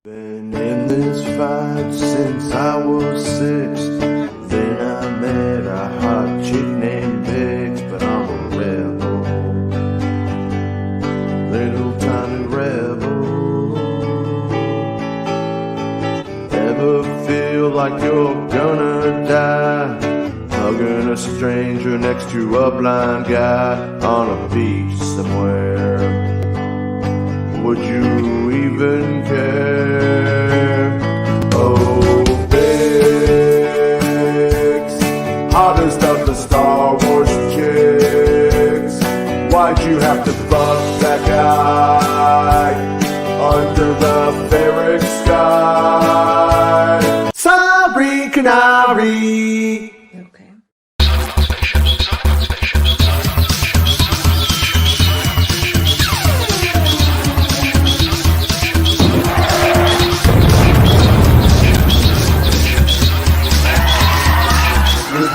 Been in this fight since I was 6. Then I met a hot chick named Biggs, but I'm a rebel, little tiny rebel. Ever feel like you're gonna die, hugging a stranger next to a blind guy on a beach somewhere? Would you even care? Oh, Biggs, hottest of the Star Wars chicks. Why'd you have to fuck that guy under the ferric sky? Sorry, Canary. Okay.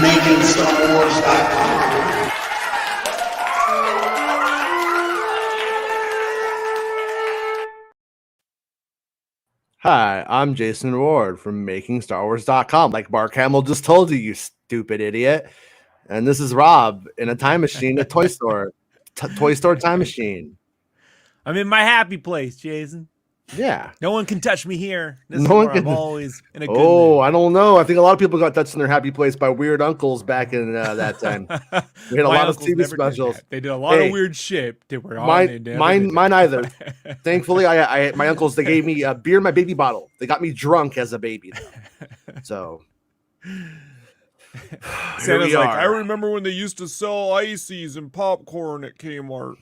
MakingStarWars.net. Hi, I'm Jason Ward from MakingStarWars.com. Like Mark Hamill just told you, you stupid idiot. And this is Rob in a time machine, a toy store, toy store time machine. I'm in my happy place, Jason. Yeah. No one can touch me here. This No is one where can- I'm always in a good Oh, mood. I don't know. I think a lot of people got touched in their happy place by weird uncles back in that time. We had a My lot of uncles TV never did specials. that. They did a lot Hey, of weird shit. They were on. They never Mine did either. that. Thankfully, I my uncles, they gave me a beer in my baby bottle. They got me drunk as a baby, though. So here Santa's we like, are. I remember when they used to sell ices and popcorn at Kmart.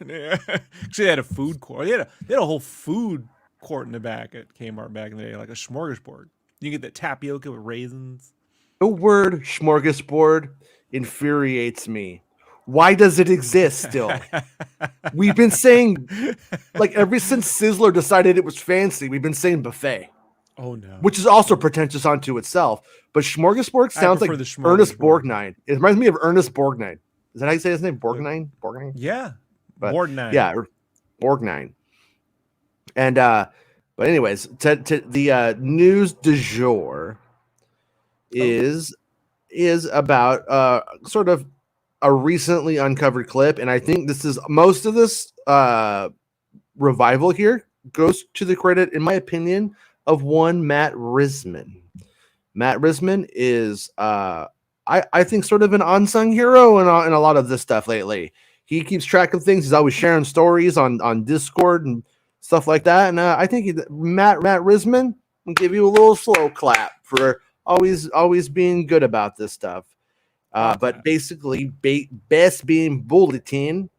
Yeah. Actually, they had a food court. They had a whole food court in the back at Kmart back in the day, like a smorgasbord. You can get that tapioca with raisins. The word smorgasbord infuriates me. Why does it exist still? We've been saying, like, ever since Sizzler decided it was fancy, we've been saying buffet, Oh no. which is also pretentious unto itself. But smorgasbord sounds like prefer the Ernest smorgasbord. Borgnine. It reminds me of Ernest Borgnine. Is that how you say his name? Borgnine? Borgnine? Yeah. But, More than that. Yeah, Borgnine. And but anyways, to the news du jour is about sort of a recently uncovered clip, and I think this is most of this revival here goes to the credit, in my opinion, of one Matt Risman. Matt Risman is I think sort of an unsung hero in a lot of this stuff lately. He keeps track of things. He's always sharing stories on Discord and stuff like that. And I think Matt Risman will give you a little slow clap for always being good about this stuff. But basically, Best Being Bulletin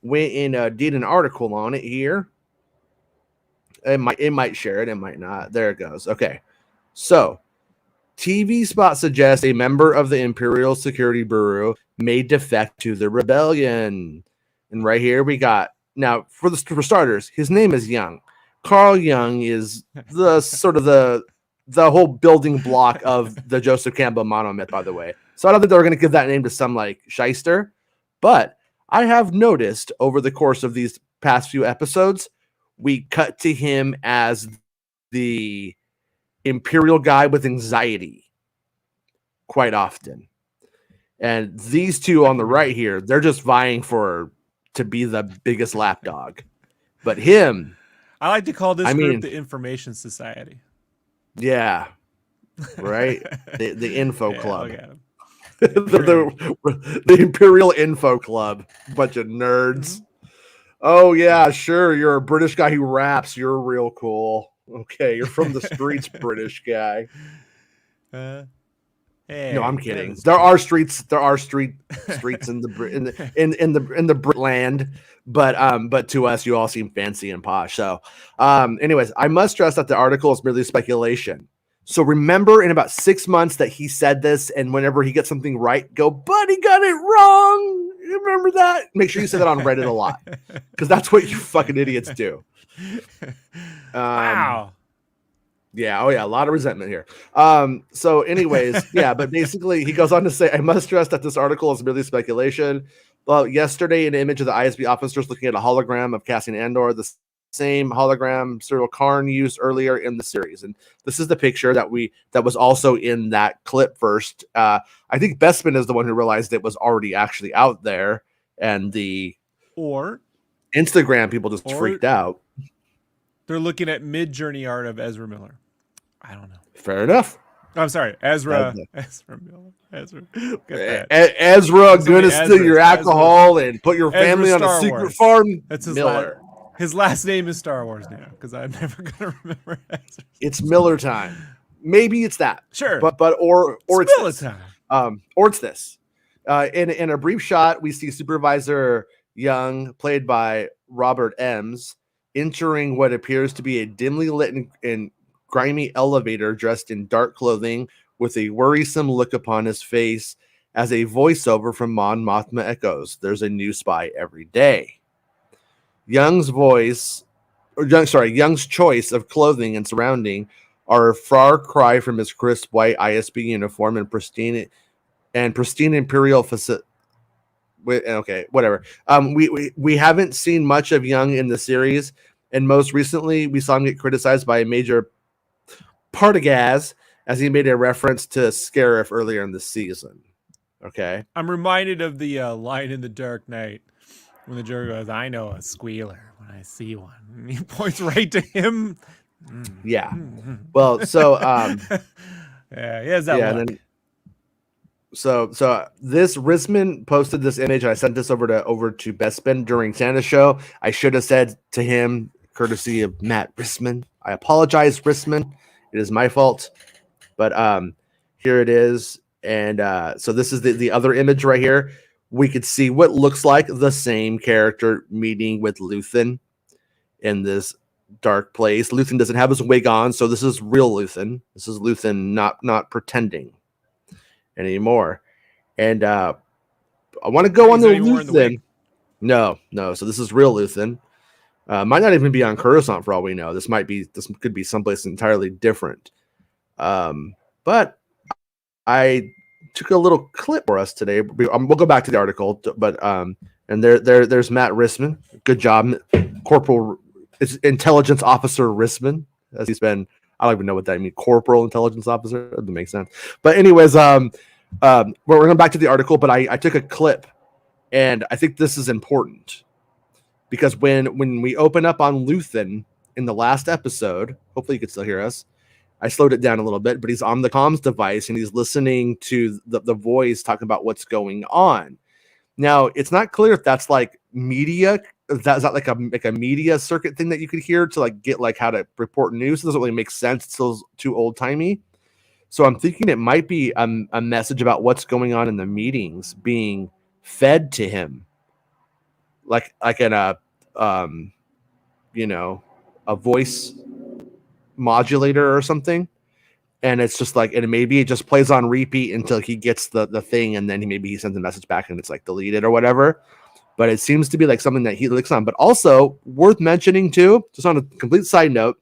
went and did an article on it here. It might share it. It might not. There it goes. Okay. So, TV spot suggests a member of the Imperial Security Bureau may defect to the rebellion. And right here we got, now for starters, his name is Young. Carl Young is the sort of the whole building block of the Joseph Campbell monomyth, by the way. So I don't think they were going to give that name to some like shyster, but I have noticed over the course of these past few episodes, we cut to him as the Imperial guy with anxiety quite often. And these two on the right here, they're just vying to be the biggest lapdog. But him, I like to call this I group mean- the Information Society. yeah, right? the Info Yeah, Club. look at 'em. the Imperial Info Club. Bunch of nerds. Oh, yeah, sure. You're a British guy who raps. You're real cool. Okay, you're from the streets, British guy. Hey, No, I'm kidding. that's There true. are streets in the Britland, but to us, you all seem fancy and posh. So, anyways, I must stress that the article is merely speculation. So remember, in about 6 months that he said this, and whenever he gets something right, go, but he got it wrong. You remember that? Make sure you say that on Reddit a lot, because that's what you fucking idiots do. Wow. Yeah, oh yeah, a lot of resentment here. So anyways, yeah, but basically he goes on to say, I must stress that this article is merely speculation. Well, yesterday, an image of the ISB officers looking at a hologram of Cassian Andor, the same hologram Cyril Karn used earlier in the series. And this is the picture that was also in that clip first. I think Bestman is the one who realized it was already actually out there, and the Instagram people just freaked out. They're looking at mid-journey art of Ezra Miller. I don't know. Fair enough. I'm sorry, Ezra Miller. Ezra, gonna steal your alcohol and put your family on a secret farm. That's his Miller. His last name is Star Wars now, because I'm never gonna remember Ezra. It's Miller time. Maybe it's that. Sure. But or it's Miller this. time. Or it's this. In a brief shot, we see Supervisor Young, played by Robert Ems, entering what appears to be a dimly lit and grimy elevator, dressed in dark clothing with a worrisome look upon his face, as a voiceover from Mon Mothma echoes, "There's a new spy every day." Young's choice of clothing and surrounding are a far cry from his crisp white ISB uniform and pristine Imperial facility. Okay, whatever. We haven't seen much of Young in the series, and most recently we saw him get criticized by a major Partagaz as he made a reference to Scarif earlier in the season. Okay, I'm reminded of the line in The Dark Knight when the Joker goes, "I know a squealer when I see one," and he points right to him. Yeah. Well, so he has that look. Then, so this Risman posted this image, and I sent this over to Bespin during Santa's show. I should have said to him, courtesy of Matt Risman, I apologize, Risman. It is my fault. But here it is. And so this is the other image right here. We could see what looks like the same character meeting with Luthen in this dark place. Luthen doesn't have his wig on, so this is real Luthen. This is Luthen not pretending anymore. And I want to go on the Luthen. No. So this is real Luthen. Might not even be on Coruscant for all we know. This could be someplace entirely different. But I took a little clip for us today. We'll go back to the article, but and there's Matt Risman. Good job, Corporal. It's Intelligence Officer Risman, as he's been. I don't even know what that means. Corporal Intelligence Officer. That doesn't make sense. But anyways, we're going back to the article. But I took a clip, and I think this is important because when we open up on Luthen in the last episode, hopefully you can still hear us. I slowed it down a little bit, but he's on the comms device and he's listening to the voice talking about what's going on. Now, it's not clear if that's like media. That's not like a media circuit thing that you could hear to like get like how to report news. It doesn't really make sense. It's still too old timey. So I'm thinking it might be a message about what's going on in the meetings being fed to him, like in a a voice modulator or something. And it's just like, and maybe it just plays on repeat until he gets the thing, and then he sends a message back and it's like deleted or whatever. But it seems to be like something that he clicks on. But also worth mentioning too, just on a complete side note,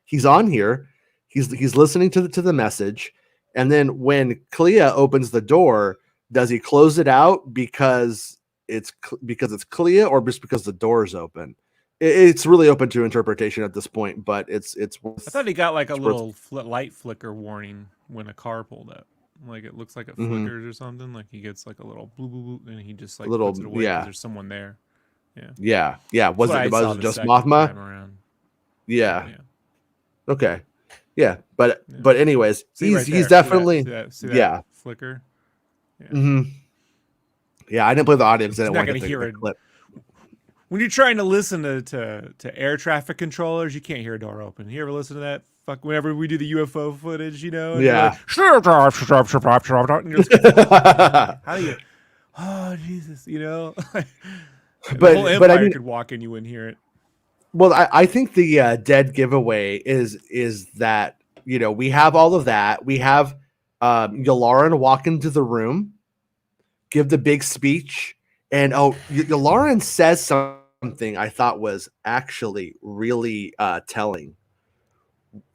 he's on here, he's listening to the message, and then when Clea opens the door, does he close it out because it's Clea, or just because the door is open? It's really open to interpretation at this point, but it's worth. I thought he got like a little light flicker warning when a car pulled up. Like it looks like it flickers or something. Like he gets like a little blue, blue, blue, and he just like puts it away because there's someone there. Yeah. Was it just Mothma? Yeah. Okay. Yeah, but anyways, he's definitely see that flicker. Yeah. Yeah, I didn't play the audio because I didn't want to hear the clip. When you're trying to listen to air traffic controllers, you can't hear a door open. You ever listen to that? Fuck, whenever we do the UFO footage, And yeah. Like, and you're like, how do you? Oh Jesus, But the whole Empire could walk in, you wouldn't hear it. Well, I think the dead giveaway is that we have all of that. We have Yularen walk into the room, give the big speech, and Yularen says something I thought was actually really telling.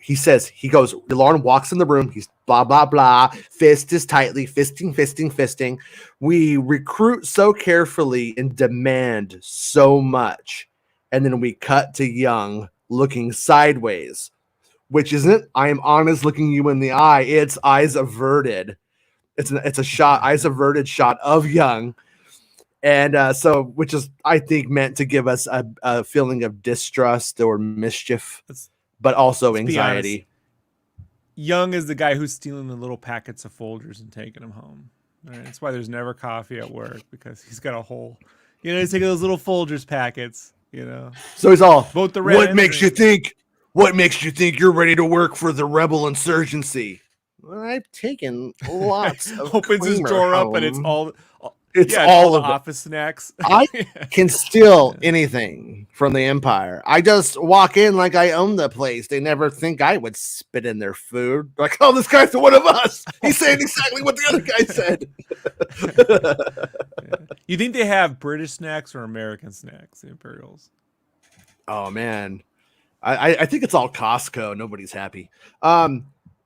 Yularen walks in the room, he's blah, blah, blah, fist is tightly, fisting. We recruit so carefully and demand so much. and then we cut to Young looking sideways, which isn't I am honest looking you in the eye. It's eyes averted. It's a shot, eyes averted shot of Young. And so, which is, I think, meant to give us a feeling of distrust or mischief, but also anxiety. Young is the guy who's stealing the little packets of Folgers and taking them home. Right? That's why there's never coffee at work, because he's got a whole, he's taking those little Folgers packets, So he's all, both the what makes you think you're ready to work for the rebel insurgency? Well, I've taken lots of opens his door up and it's all of the office snacks. I can steal anything from the Empire. I just walk in like I own the place. They never think I would spit in their food. Like, oh, this guy's one of us. He's saying exactly what the other guy said. You think they have British snacks or American snacks, the Imperials? Oh man, I think it's all Costco. Nobody's happy.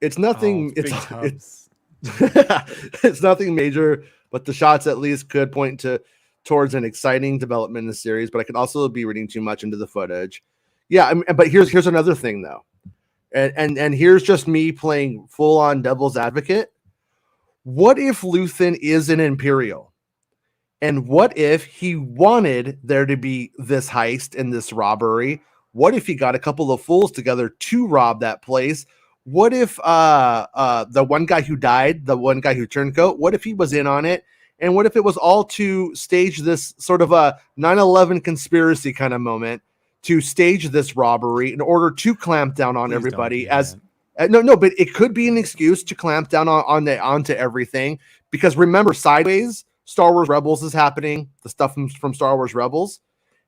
It's nothing. It's nothing major. But the shots at least could point towards an exciting development in the series. But I could also be reading too much into the footage. Yeah, but here's another thing though, and here's just me playing full on devil's advocate. What if Luthen is an Imperial, and what if he wanted there to be this heist and this robbery? What if he got a couple of fools together to rob that place? What if the one guy who died, the one guy who turned coat, what if he was in on it? And what if it was all to stage this sort of a 9/11 conspiracy kind of moment, to stage this robbery in order to clamp down on everybody? No, but it could be an excuse to clamp down onto everything. Because remember, Sideways, Star Wars Rebels is happening, the stuff from Star Wars Rebels.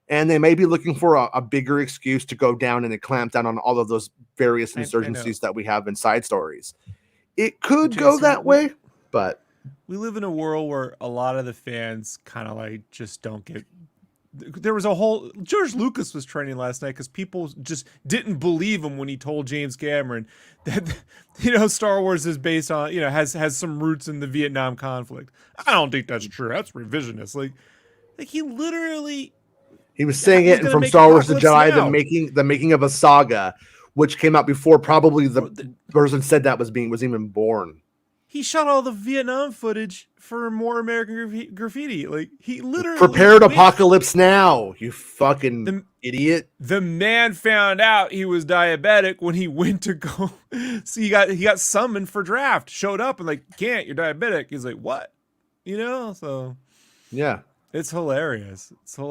And they may be looking for a bigger excuse to go down and clamp down on all of those various insurgencies that we have in side stories. It could go that way, but we live in a world where a lot of the fans kind of like just don't get. There was a whole George Lucas was training last night because people just didn't believe him when he told James Cameron that Star Wars is based on has some roots in the Vietnam conflict. I don't think that's true. That's revisionist. Like he literally. He was saying it from Star Wars The Jedi, the making of a saga, which came out before probably the person said that was even born. He shot all the Vietnam footage for more American Graffiti. Like he literally prepared Apocalypse Now. You fucking idiot. The man found out he was diabetic when he went to go. So he got summoned for draft. Showed up and like, can't, you're diabetic. He's like, what? So yeah. It's hilarious. So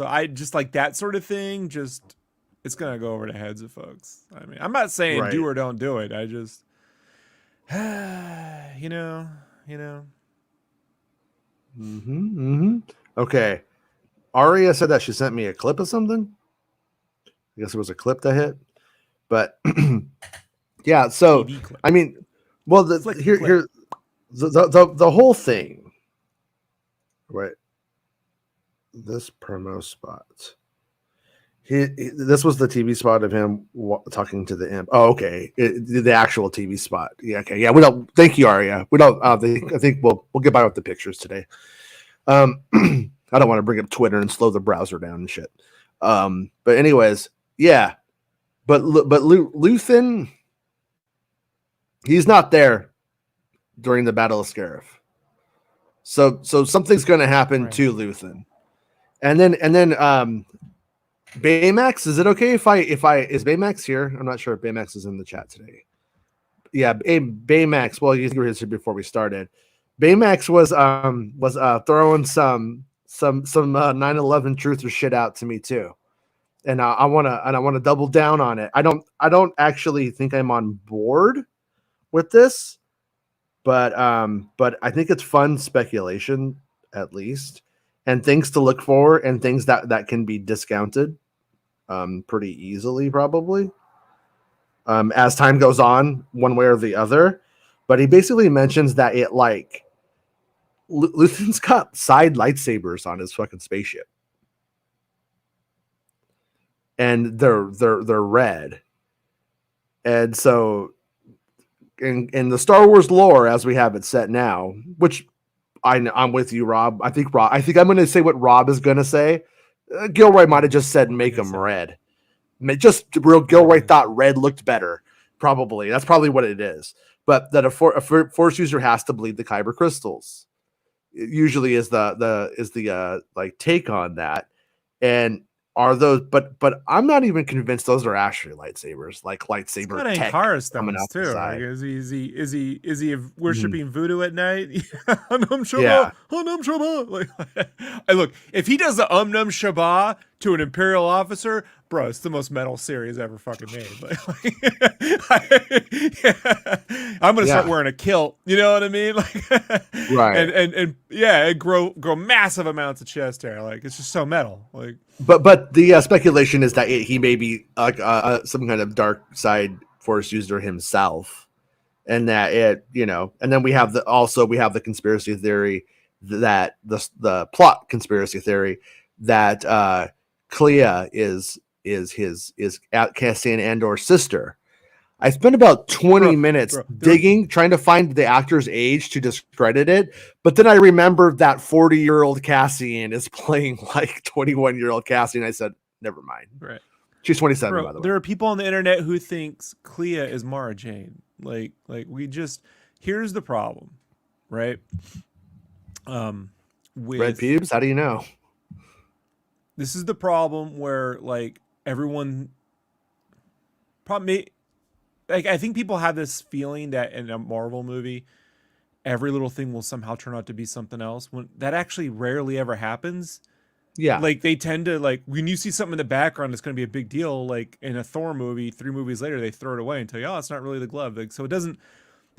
I just like that sort of thing. Just it's gonna go over the heads of folks. I mean, I'm not saying do or don't do it. I just, Okay. Aria said that she sent me a clip of something. I guess it was a clip that hit, but yeah. So I mean, well, here the whole thing, right? This promo spot. This was the TV spot of him talking to the imp. Oh, okay. The actual TV spot. Yeah. Okay. Yeah. We don't. Thank you, Aria. We don't. I think we'll get by with the pictures today. I don't want to bring up Twitter and slow the browser down and shit. But anyways, yeah. But Luthen, he's not there during the Battle of Scarif. So something's going to happen to Luthen. And then Baymax, is it okay if I is Baymax here? I'm not sure if Baymax is in the chat today. Yeah, Baymax. Well, you were here before we started. Baymax was throwing some 9/11 truth or shit out to me too, and I want to double down on it. I don't actually think I'm on board with this, but I think it's fun speculation at least. And things to look for, and things that can be discounted pretty easily, probably, as time goes on, one way or the other. But he basically mentions that it like Luthen's got side lightsabers on his fucking spaceship, and they're red. And so, in the Star Wars lore as we have it set now, which I'm with you, Rob. I think I'm going to say what Rob is going to say. Gilroy might have just said make them red. Just real Gilroy thought red looked better. Probably that's probably what it is. But that a force user has to bleed the kyber crystals. It usually is the like take on that. And are those? But I'm not even convinced those are actually lightsabers, like lightsaber tech coming out too. the side. Like, is he worshiping voodoo at night? Hanum Yeah. Shaba, Hanum Shaba. Like, look, if he does the Num Shaba to an Imperial officer, bro, it's the most metal series ever fucking made. I'm gonna start wearing a kilt. You know what I mean? Like, right. And yeah, grow massive amounts of chest hair. Like, it's just so metal. Like. But the speculation is that he may be like some kind of dark side force user himself, and that and then we have the conspiracy theory that the plot conspiracy theory that Clea is Cassian Andor's sister. I spent about 20 minutes digging, trying to find the actor's age to discredit it. But then I remembered that 40-year-old Cassian is playing like 21-year-old Cassian. I said, never mind. Right. She's 27, by the way. There are people on the internet who thinks Clea is Mara Jade. Like here's the problem, right? With Red pubes? How do you know? This is the problem where like everyone probably like I think people have this feeling that in a Marvel movie, every little thing will somehow turn out to be something else. When that actually rarely ever happens. Yeah. Like they tend to like when you see something in the background that's going to be a big deal. Like in a Thor movie, 3 movies later, they throw it away and tell you, oh, it's not really the glove. Like, so they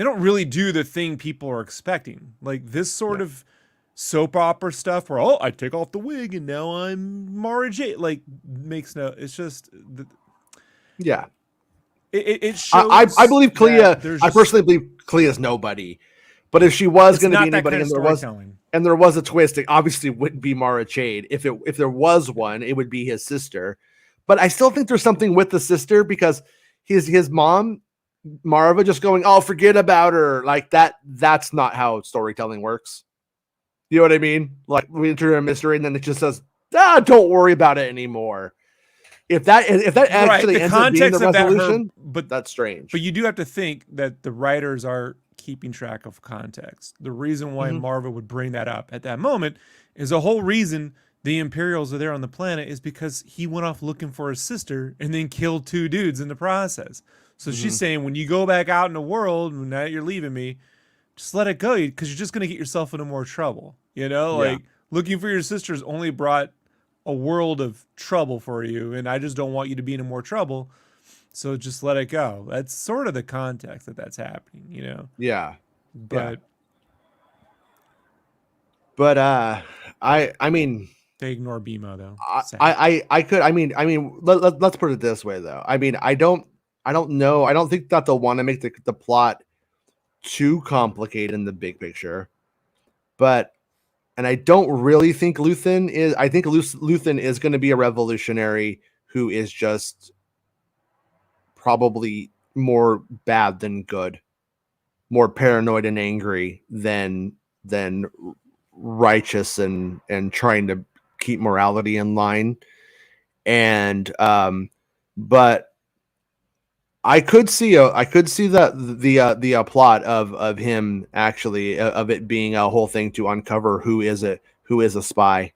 don't really do the thing people are expecting. Like this sort of soap opera stuff where, oh, I take off the wig and now I'm Mara Jade. Like makes no, it's just. Yeah. It shows. I believe Clea. I personally believe Clea is nobody. But if she was going to be anybody, and there was a twist, it obviously wouldn't be Mara Jade. If there was one, it would be his sister. But I still think there's something with the sister because his mom, Marva, just going, "Oh, forget about her," like that. That's not how storytelling works. You know what I mean? Like we enter a mystery, and then it just says, "Don't worry about it anymore." If that actually ends up being the resolution, but that's strange. But you do have to think that the writers are keeping track of context. The reason why Marva would bring that up at that moment is the whole reason the Imperials are there on the planet is because he went off looking for his sister and then killed 2 dudes in the process. So she's saying, when you go back out in the world, now that you're leaving me, just let it go because you're just going to get yourself into more trouble. You know, like looking for your sister's only brought a world of trouble for you, and I just don't want you to be in more trouble. So just let it go. That's sort of the context that's happening, you know? Yeah. But I mean they ignore BMO though. Let's put it this way though. I mean, I don't know. I don't think that they'll want to make the plot too complicated in the big picture. And I don't really think Luthen is. I think Luthen is going to be a revolutionary who is just probably more bad than good, more paranoid and angry than righteous and trying to keep morality in line. And but I could see that the plot of him actually of it being a whole thing to uncover who is a spy,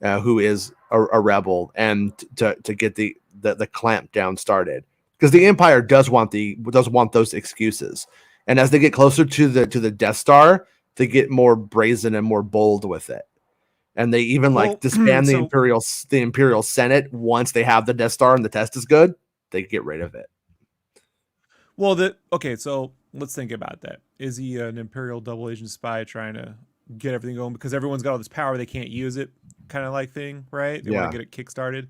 who is a rebel, and to get the clamp down started, because the Empire does want those excuses, and as they get closer to the Death Star, they get more brazen and more bold with it, and they even disband the Imperial Senate once they have the Death Star and the test is good. They get rid of it. Well, so let's think about that. Is he an Imperial double agent spy trying to get everything going because everyone's got all this power, they can't use it, kind of like thing, right? They want to get it kickstarted.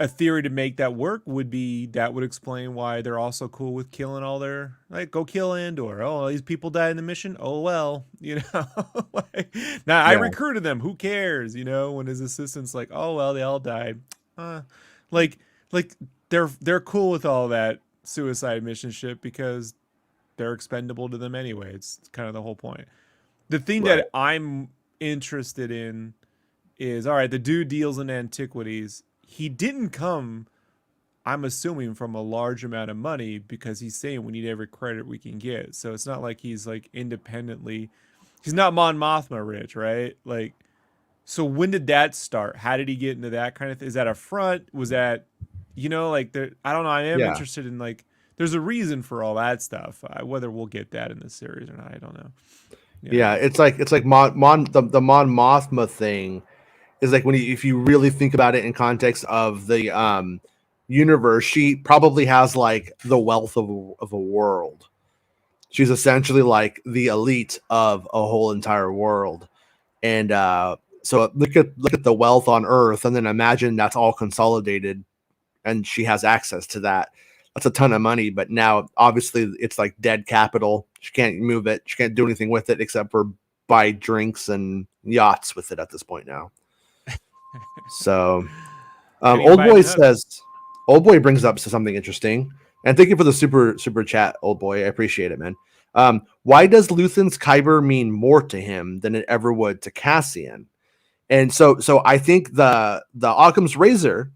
A theory to make that work would be that would explain why they're also cool with killing all their go kill Andor. Oh, these people died in the mission. Oh well, you know. I recruited them. Who cares? You know, when his assistant's like, oh well, they all died. Like they're cool with all that suicide mission shit because they're expendable to them anyway. It's kind of the whole point. The thing that I'm interested in is, all right, the dude deals in antiquities. He didn't come, I'm assuming, from a large amount of money, because he's saying we need every credit we can get. So it's not like he's like independently, he's not Mon Mothma rich, right? Like, so when did that start? How did he get into that kind of thing? Is that a front? Was that, like, there, I don't know. I am Yeah. interested in, like, there's a reason for all that stuff. Whether we'll get that in the series or not, I don't know. Yeah, it's like the Mon Mothma thing is like if you really think about it in context of the universe, she probably has like the wealth of a world. She's essentially like the elite of a whole entire world. And so look at the wealth on Earth, and then imagine that's all consolidated, and she has access to that. That's a ton of money, but now obviously it's like dead capital. She can't move it. She can't do anything with it except for buy drinks and yachts with it at this point now. So, Can't even Old buy Boy a tub. Old Boy brings up something interesting, and thank you for the super chat, Old Boy. I appreciate it, man. Why does Luthen's Kyber mean more to him than it ever would to Cassian? And so I think the Occam's razor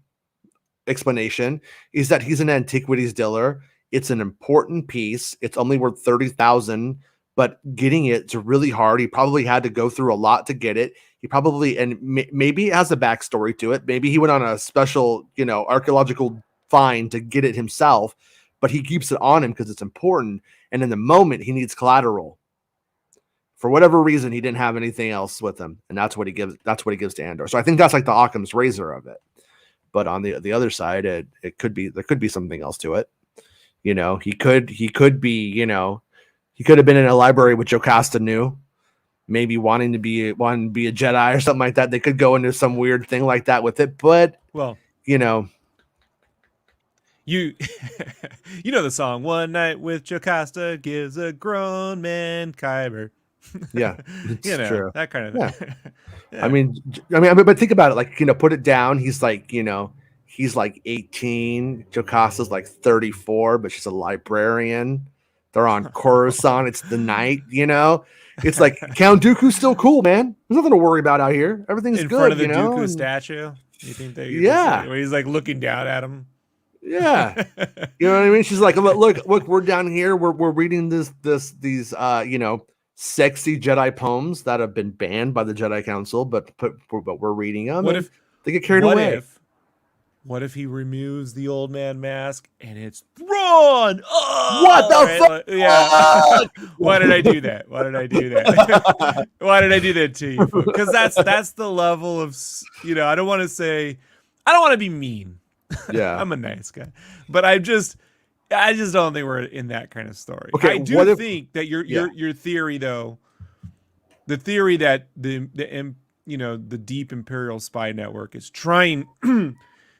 explanation is that he's an antiquities dealer. It's an important piece. It's only worth 30,000, but getting it's really hard. He probably had to go through a lot to get it. He probably, and maybe it has a backstory to it. Maybe he went on a special, archaeological find to get it himself, but he keeps it on him because it's important. And in the moment, he needs collateral. For whatever reason, he didn't have anything else with him, and that's what he gives. That's what he gives to Andor. So I think that's like the Occam's razor of it. But on the other side, it could be, there could be something else to it. He could be, he could have been in a library with Jocasta Nu, maybe wanting to be a Jedi or something like that. They could go into some weird thing like that with it. But Well, you know the song "One Night with Jocasta gives a grown man Kyber." yeah, it's true. That kind of Yeah. thing. I mean, but think about it. Like, put it down. He's like, he's like 18. Jocasta's like 34, but she's a librarian. They're on Coruscant. It's the night, It's like Count Dooku's still cool, man. There's nothing to worry about out here. Everything's in good, front of the Dooku statue. You think they? Yeah. Where he's like looking down at him. Yeah. You know what I mean? She's like, look, we're down here. We're reading these sexy Jedi poems that have been banned by the Jedi Council, but we're reading them. What if they get carried away? What if he removes the old man mask and it's Thrawn? Oh, what the fuck? Yeah. Why did I do that? Why did I do that? Why did I do that to you? Because that's the level of, I don't want to be mean. Yeah. I'm a nice guy, but I just don't think we're in that kind of story. Okay, I do think that your theory, though, the theory that the deep Imperial spy network is trying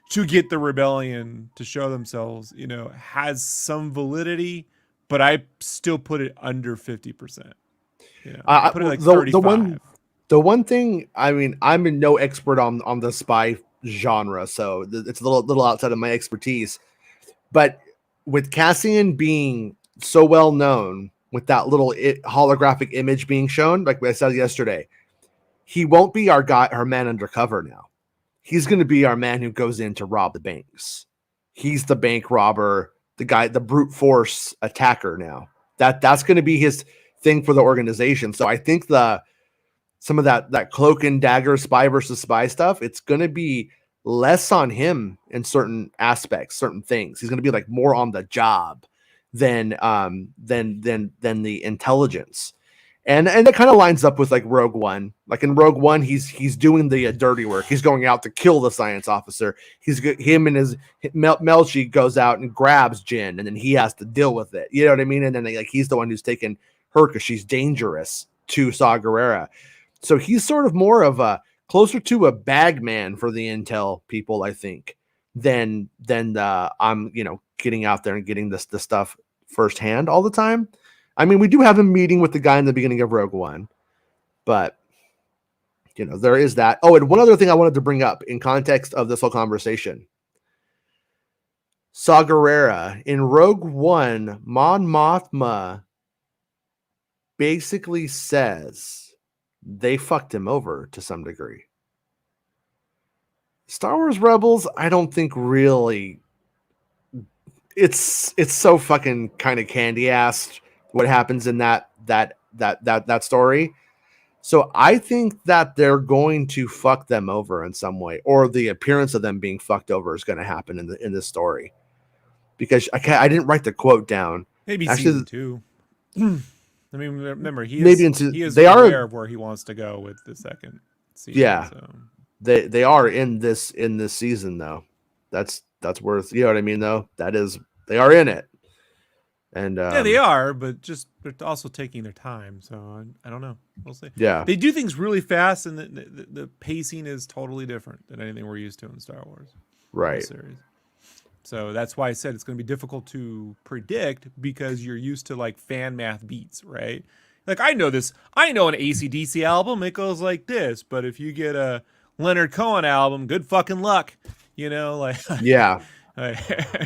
to get the rebellion to show themselves, has some validity, but I still put it under 50%. I put it like 35. The one thing, I mean, I'm no expert on the spy genre, so it's a little outside of my expertise. But with Cassian being so well known, with that little holographic image being shown, like I said yesterday, he won't be our man undercover now. He's going to be our man who goes in to rob the banks. He's the bank robber, the guy, the brute force attacker now. That's going to be his thing for the organization. So I think some of that cloak and dagger spy versus spy stuff, it's going to be less on him in certain aspects, certain things. He's going to be like more on the job than the intelligence. And that kind of lines up with like Rogue One. Like in Rogue One, he's doing the dirty work. He's going out to kill the science officer. Him and his Melchi goes out and grabs Jyn, and then he has to deal with it. You know what I mean? And then he's the one who's taken her because she's dangerous to Saw Gerrera. So he's sort of more of a closer to a bagman for the intel people, I think, than I'm getting out there and getting the stuff firsthand all the time. I mean, we do have a meeting with the guy in the beginning of Rogue One, but there is that. Oh, and one other thing I wanted to bring up in context of this whole conversation. Saw Gerrera in Rogue One, Mon Mothma basically says they fucked him over to some degree. Star Wars Rebels, I don't think really. It's so fucking kind of candy ass what happens in that story. So I think that they're going to fuck them over in some way, or the appearance of them being fucked over is going to happen in this story. Because I didn't write the quote down. Maybe Actually, season 2. I mean, remember maybe he is they are. aware of where he wants to go with the second season. Yeah, So they are in this season though. That's worth, you know what I mean though. That is, they are in it. And yeah, they are, but just they're also taking their time. So I don't know. We'll see. yeah, They do things really fast, and the pacing is totally different than anything we're used to in Star Wars right. series. So that's why I said it's going to be difficult to predict because you're used to like fan math beats, right? Like I know this. I know an AC/DC album. It goes like this. But if you get a Leonard Cohen album, good fucking luck. You know, like Yeah.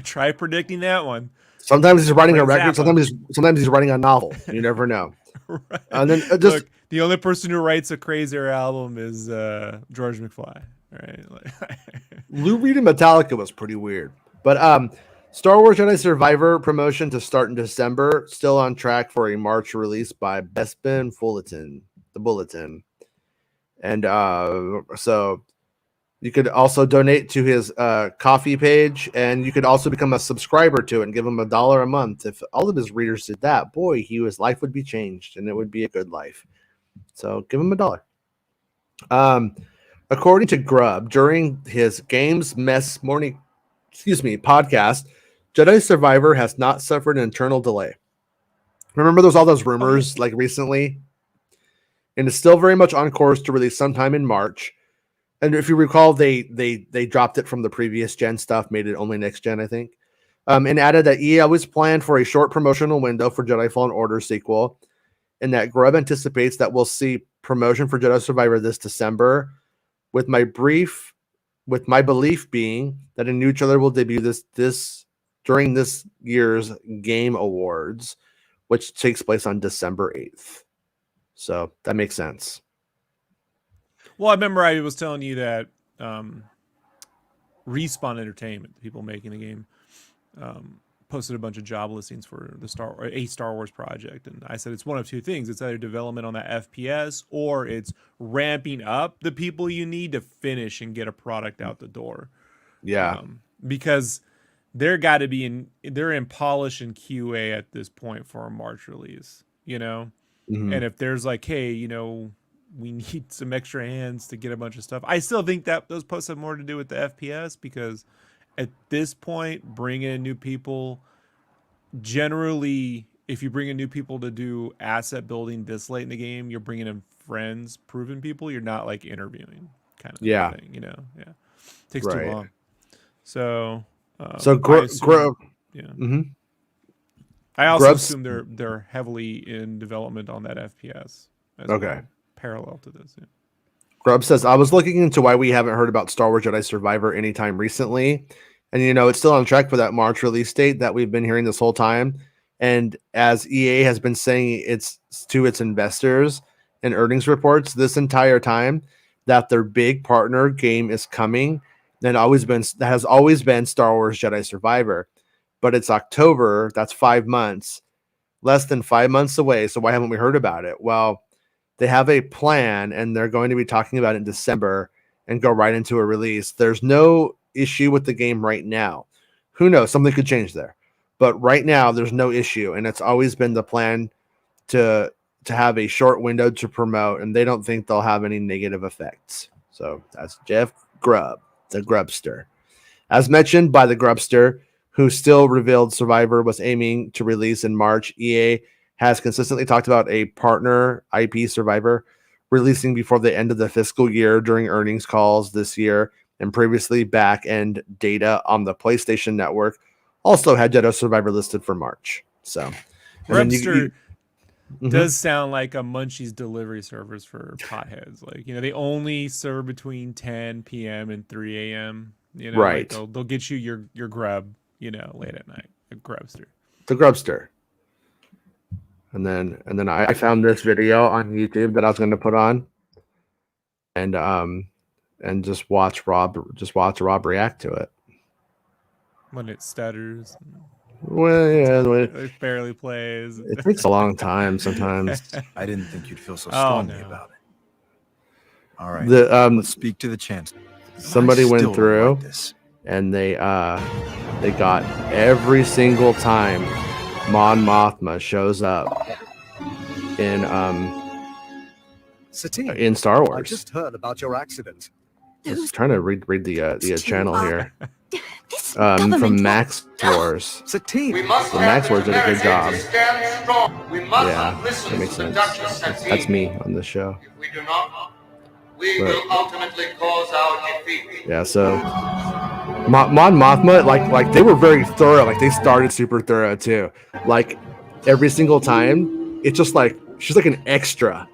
try predicting that one. Sometimes he's writing a record. Zappa. Sometimes he's writing a novel. You never know. Right. And then just Look, the only person who writes a crazier album is George McFly. Right? Like, Lou Reed and Metallica was pretty weird. But Star Wars Jedi Survivor promotion to start in December, still on track for a March release by Bespin Fullerton, the Bulletin. And so you could also donate to his coffee page, and you could also become a subscriber to it and give him $1 a month. If all of his readers did that, boy, his life would be changed, and it would be a good life. So give him $1. According to Grubb, during his Games Mess morning, podcast, Jedi Survivor has not suffered an internal delay. Remember, there's all those rumors like recently, and it's still very much on course to release sometime in March. And if you recall, they dropped it from the previous gen stuff, made it only next gen, I think, and added that EA always planned for a short promotional window for Jedi Fallen Order sequel, and that Grubb anticipates that we'll see promotion for Jedi Survivor this December, with my belief being that a new trailer will debut this during this year's Game Awards, which takes place on December 8th. So that makes sense. well, I remember I was telling you that Respawn Entertainment, the people making the game, posted a bunch of job listings for a Star Wars project, and I said it's one of two things: it's either development on that FPS, or it's ramping up the people you need to finish and get a product out the door. Yeah, Because they're in polish and QA at this point for a March release, you know. mm-hmm. And if there's like, hey, we need some extra hands to get a bunch of stuff. I still think that those posts have more to do with the FPS, because at this point, bringing in new people, generally, if you bring in new people to do asset building this late in the game, you're bringing in friends, proven people. You're not like interviewing kind of thing, Yeah, it takes too long. So, Grub, yeah. Mm-hmm. I also assume they're heavily in development on that FPS. Okay. Parallel to this, yeah. Grubb says, I was looking into why we haven't heard about Star Wars Jedi Survivor anytime recently. And, it's still on track for that March release date that we've been hearing this whole time. And as EA has been saying it's to its investors and earnings reports this entire time, that their big partner game is coming, and that has always been Star Wars Jedi Survivor. But it's October, that's 5 months, less than 5 months away. So why haven't we heard about it? Well, they have a plan, and they're going to be talking about it in December and go right into a release. There's no issue with the game right now. Who knows? Something could change there. But right now, there's no issue, and it's always been the plan to have a short window to promote, and they don't think they'll have any negative effects. So that's Jeff Grubb, the Grubster. As mentioned by the Grubster, who still revealed Survivor was aiming to release in March, EA has consistently talked about a partner IP Survivor releasing before the end of the fiscal year during earnings calls this year, and previously back-end data on the PlayStation Network also had Jedi Survivor listed for March. So Webster does sound like a Munchies delivery service for potheads. Like, they only serve between 10 p.m. and 3 a.m. Right. Like they'll get you your grub, late at night. A Grubster. The Grubster. And then I found this video on YouTube that I was going to put on. And and just watch Rob react to it. When it stutters, Well, yeah, it barely plays. it takes a long time sometimes. I didn't think you'd feel so Oh, strongly no. about it. All right, let's speak to the chancellor. Somebody I went still don't through like this. and they got every single time Mon Mothma shows up Satine, in Star I Wars. just heard about your accident. I was trying to read the channel here. This From government Max Wars. Satine, The Max Wars did a good job. Yeah, That makes sense. That's me on this show. If we do not, we But- will ultimately cause our defeat. Yeah, so Mon Mothma, like they were very thorough. Like they started super thorough too. Like every single time, it's just like she's like an extra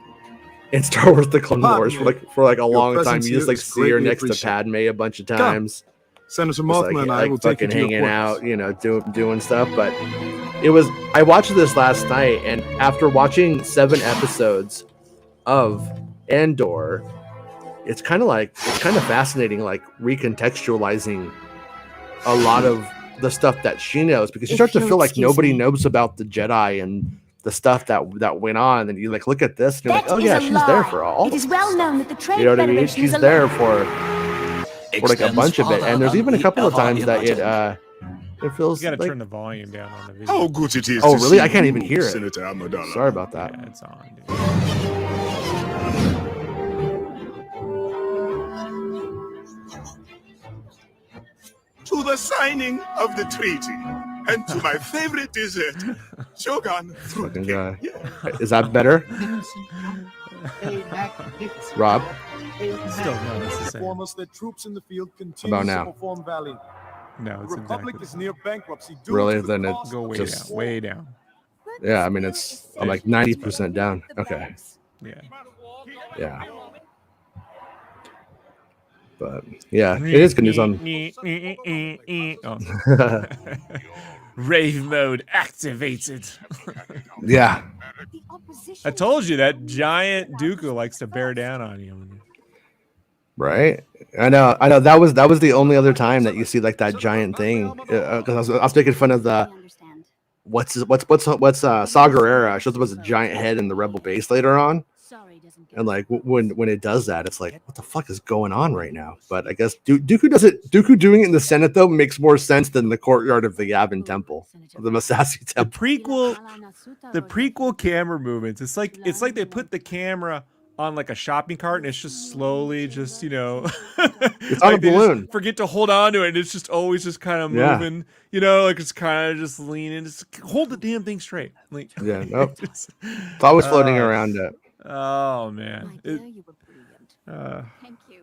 in Star Wars: The Clone Wars for like a long time. presence You just here like is see her greatly next to appreciated. Padme a bunch of times. Senator Just, Mothma and I will take you fucking to your hanging quarters. out, you know, doing stuff. But I watched this last night, and after watching 7 episodes of Andor, it's kind of fascinating, like recontextualizing a lot of the stuff that she knows, because you If start to you'll feel like excuse nobody me. knows about the Jedi and the stuff that went on, and you like look at this and you're That like, oh is yeah, a she's lie. there for all. It is well known that the Trade You know what I mean? Federation She's is a there lie. for like a bunch of it, and there's even a couple of times that it feels You gotta like. turn the volume down on the video. How good it is Oh, to really? see I can't you, even hear it. Senator Amidala. Sorry about that. Yeah, it's on, dude. To the signing of the treaty, and to my favorite dessert, Shogun fruit Fucking cake. guy. Yeah. Is that better, Rob? Still, no, it's the same. Inform us that troops in the field About continue now? to perform valiantly. No, The it's Republic exactly is the near bankruptcy. Due Really? to the Then it cost Go of way Just- down, way down. Yeah, I mean I'm like 90% down. Okay, Yeah. yeah. But yeah, it is good news on. Oh. Rave mode activated. Yeah, I told you that giant Dooku likes to bear down on you. right. I know. That was the only other time that you see like that giant thing. Because I was making fun of the what's Saw Gerrera shows up as a giant head in the Rebel base later on, and like when it does that, it's like what the fuck is going on right now? But I guess Dooku does it. Dooku doing it in the Senate though makes more sense than the courtyard of the Yavin Temple, of the Masasi The Temple. prequel camera movements. It's like they put the camera on like a shopping cart and it's just slowly just, you know, It's on a they just balloon. forget to hold on to it and it's just always just kind of Yeah. moving, you know, like it's kind of just leaning. Just hold the damn thing straight. Like, Yeah, nope. just- It's always floating around it. oh man. My dear, you were brilliant. Thank you.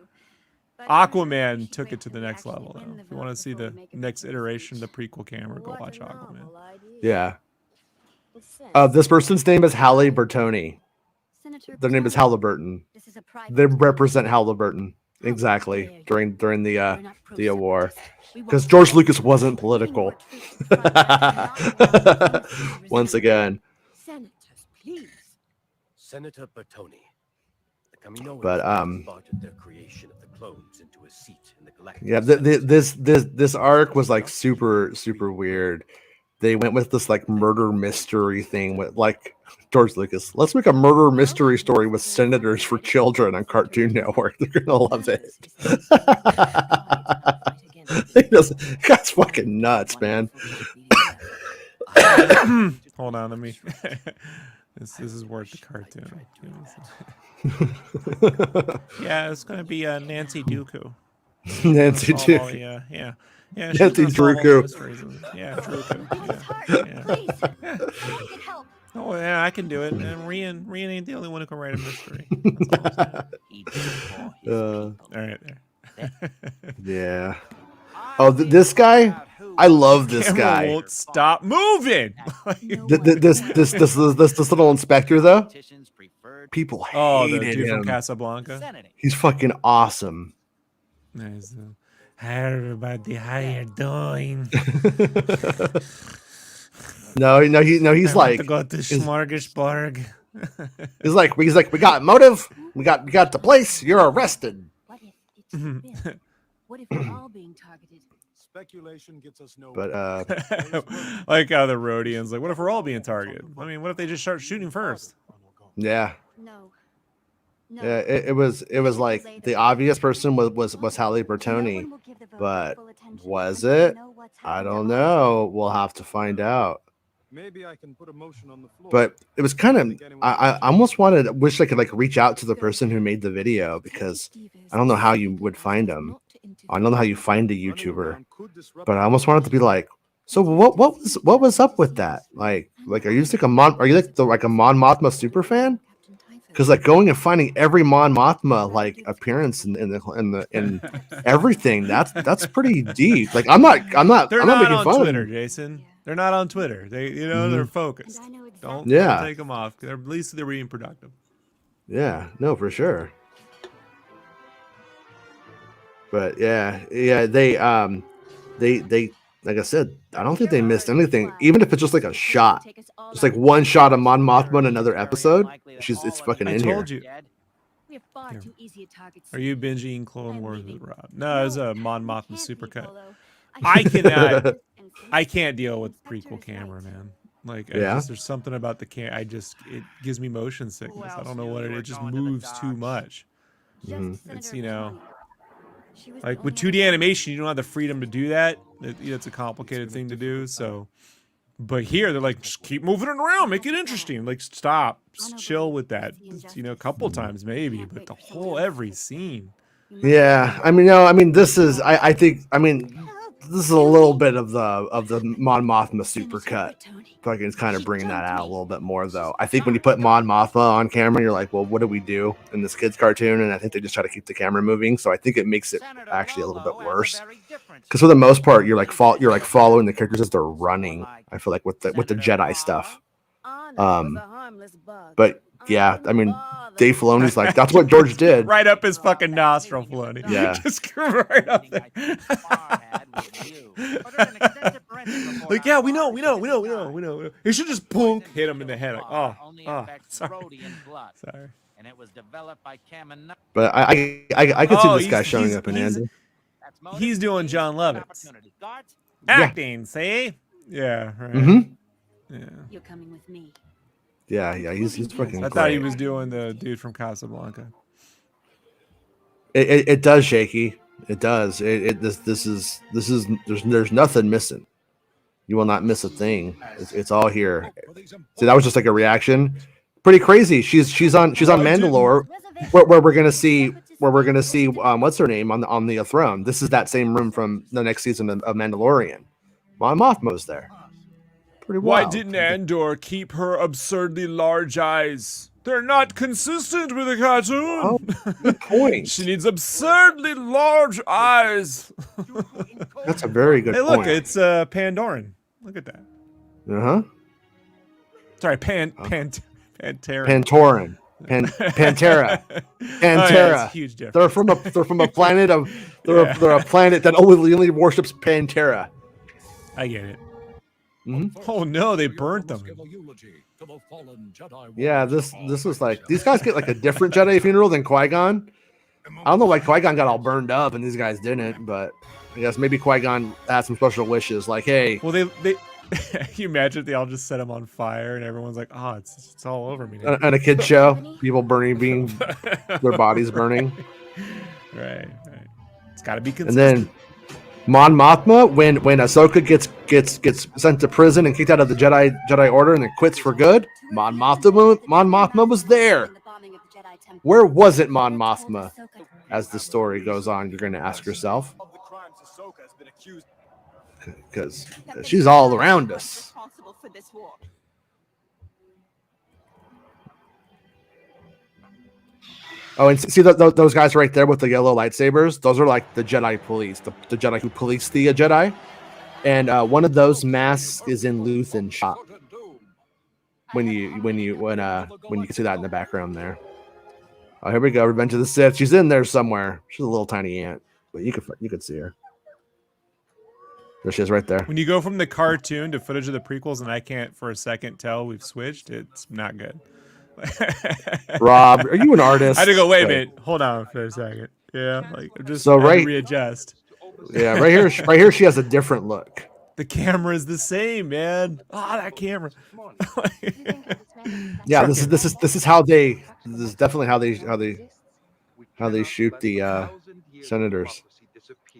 Aquaman took it to the next level though. If you want to see the next iteration of the prequel camera, go watch Aquaman. Yeah. This person's name is Halle Bertoni. Their name is Halliburton. They represent Halliburton exactly during the war, because George Lucas wasn't political. Once again, Senators, please. Senator Bertoni. The Kaminoans But, started their creation of the clones into a seat in the galactic. yeah, this arc was like super weird. They went with this like murder mystery thing with like George Lucas. Let's make a murder mystery story with senators for children on Cartoon Network. They're gonna love it. That's fucking nuts, man. Hold on, let me. This is worth the cartoon. Yeah, it's gonna be Nancy Dooku. Nancy Solve all Dooku. the, yeah. She's Nancy gonna solve all the Druku. mysteries. Yeah, Druku. Yeah. Get help. Oh yeah, I can do it. And Rian ain't the only one who can write a mystery. That's all right, there. Yeah. Oh, this guy. I love this Camera guy. won't stop moving. This little inspector though. People Oh, the hated dude from him. Casablanca. He's fucking awesome. Nice. Hi everybody, how you doing? No, he's I want like to go to Smorgasburg. he's like we got motive. We got the place. You're arrested. What if What if we're all being targeted? Speculation gets us nowhere. But Like how the Rhodians, like, what if we're all being targeted? I mean, what if they just start shooting first? yeah. No. No. Yeah, it was like the obvious person was Halle Bertoni, but was it? I don't know. We'll have to find out. Maybe I can put a motion on the floor. But it was kind of I almost wish I could like reach out to the person who made the video, because I don't know how you would find them. I don't know how you find a YouTuber, but I almost wanted to be like, so what was up with that? Like are you just like a Mon Mothma super fan? Because like going and finding every Mon Mothma like appearance in everything, that's pretty deep. Like I'm not They're I'm not making on fun. Twitter, Jason. They're not on Twitter. They they're focused. Don't take them off. At least they're being productive. Yeah, no, for sure. But yeah, they like I said, I don't think they missed anything. Even if it's just like a shot, just like one shot of Mon Mothma in another episode, it's fucking in here. I told you. Are you binging Clone Wars with Rob? No, it's a Mon Mothma supercut. I can't deal with prequel camera, man. Like, there's something about the it gives me motion sickness. I don't know what it just moves too much. It's, like with 2D animation, you don't have the freedom to do that. It's a complicated thing to do. So, but here they're like, just keep moving it around, make it interesting. Like, stop, just chill with that. A couple times maybe, but the whole every scene. Yeah, this is I think this is a little bit of the Mon Mothma supercut. Fucking it's kind of bringing that out a little bit more, though. I think when you put Mon Mothma on camera, you're like, well, what do we do in this kid's cartoon? And I think they just try to keep the camera moving, so I think it makes it actually a little bit worse. Because for the most part, you're like following the characters as they're running. I feel like with the Jedi stuff. But yeah, Dave Filoni's like, that's what George did. Right up his fucking nostril, Filoni. Yeah. Just right up there. Like, yeah, we know. He should just hit him in the head. Like, sorry. And it was developed by But I could see this guy showing up in Andor. He's doing John Lovitz. Acting, see? Yeah, right. Mm-hmm. Yeah. You're coming with me. Yeah, he's fucking. I thought he was doing the dude from Casablanca. It does, Shaky. It does. This is there's nothing missing. You will not miss a thing. It's all here. See, that was just like a reaction. Pretty crazy. She's on Mandalore, where we're gonna see what's her name on the throne. This is that same room from the next season of Mandalorian. Mon Mothma's there. Pretty wild. Why didn't Andor keep her absurdly large eyes? They're not consistent with the cartoon. Oh, good point. She needs absurdly large eyes. That's a very good point. Hey, look, it's Pandoran. Look at that. Sorry, Pantera. Pantoran. Pantera. Yeah, huge difference. They're from a planet of they're a planet that only worships Pantera. I get it. Mm-hmm. Oh no, they burnt them. Yeah, this was like these guys get like a different Jedi funeral than Qui-Gon. I don't know why Qui-Gon got all burned up and these guys didn't, but I guess maybe Qui-Gon had some special wishes, like, hey. Well, they can you imagine if they all just set him on fire and everyone's like, oh, it's all over me now. And a kid show, people being their bodies burning. Right. It's got to be consistent. And then Mon Mothma, when Ahsoka gets sent to prison and kicked out of the Jedi Order and then quits for good, Mon Mothma was there. Where was it, Mon Mothma? As the story goes on, you're going to ask yourself, because she's all around us. Oh, and see those guys right there with the yellow lightsabers? Those are like the Jedi police, the Jedi who police the Jedi. And one of those masks is in Luthen's shop. When you can see that in the background there. Oh, here we go, Revenge of the Sith. She's in there somewhere. She's a little tiny ant, but you could see her. There she is, right there. When you go from the cartoon to footage of the prequels, and I can't for a second tell we've switched, it's not good. Rob, are you an artist? I had to go, wait a minute. Hold on for a second. Yeah, like I'm just So I had to right- readjust. Yeah, right here she has a different look. The camera's the same, man. Ah, that camera. Yeah, this is how they. This is definitely how they shoot the senators.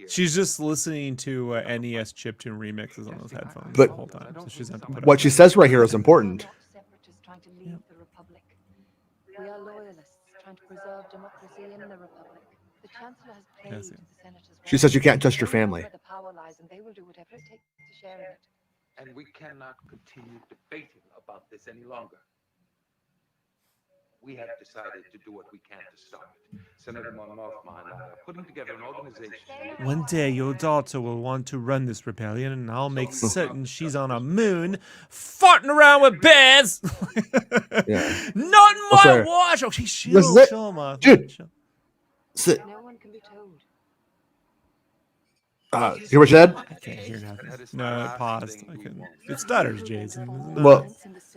She's just listening to NES chiptune remixes on those headphones But the whole time, so she's have to put what up she with says right here is important. We are loyalists trying to preserve democracy in the Republic. The Chancellor has played Yes, yeah. the Senators. She says you can't trust your They know family. where the power lies, and they will do whatever it takes to share in it. And we cannot continue debating about this any longer. We have decided to do what we can to stop it. Senator Mon Mothma and I are putting together an organization. One day your daughter will want to run this rebellion, and I'll make certain she's on a moon, farting around with bears. Yeah. Not in my sorry. watch. Oh, she's This is chill, it. chill, Mothma. Dude. Chill. Sit. No one can be told. Hear what she said? I can't hear nothing. No, it paused. I couldn't. It stutters, Jason. Isn't it? Well,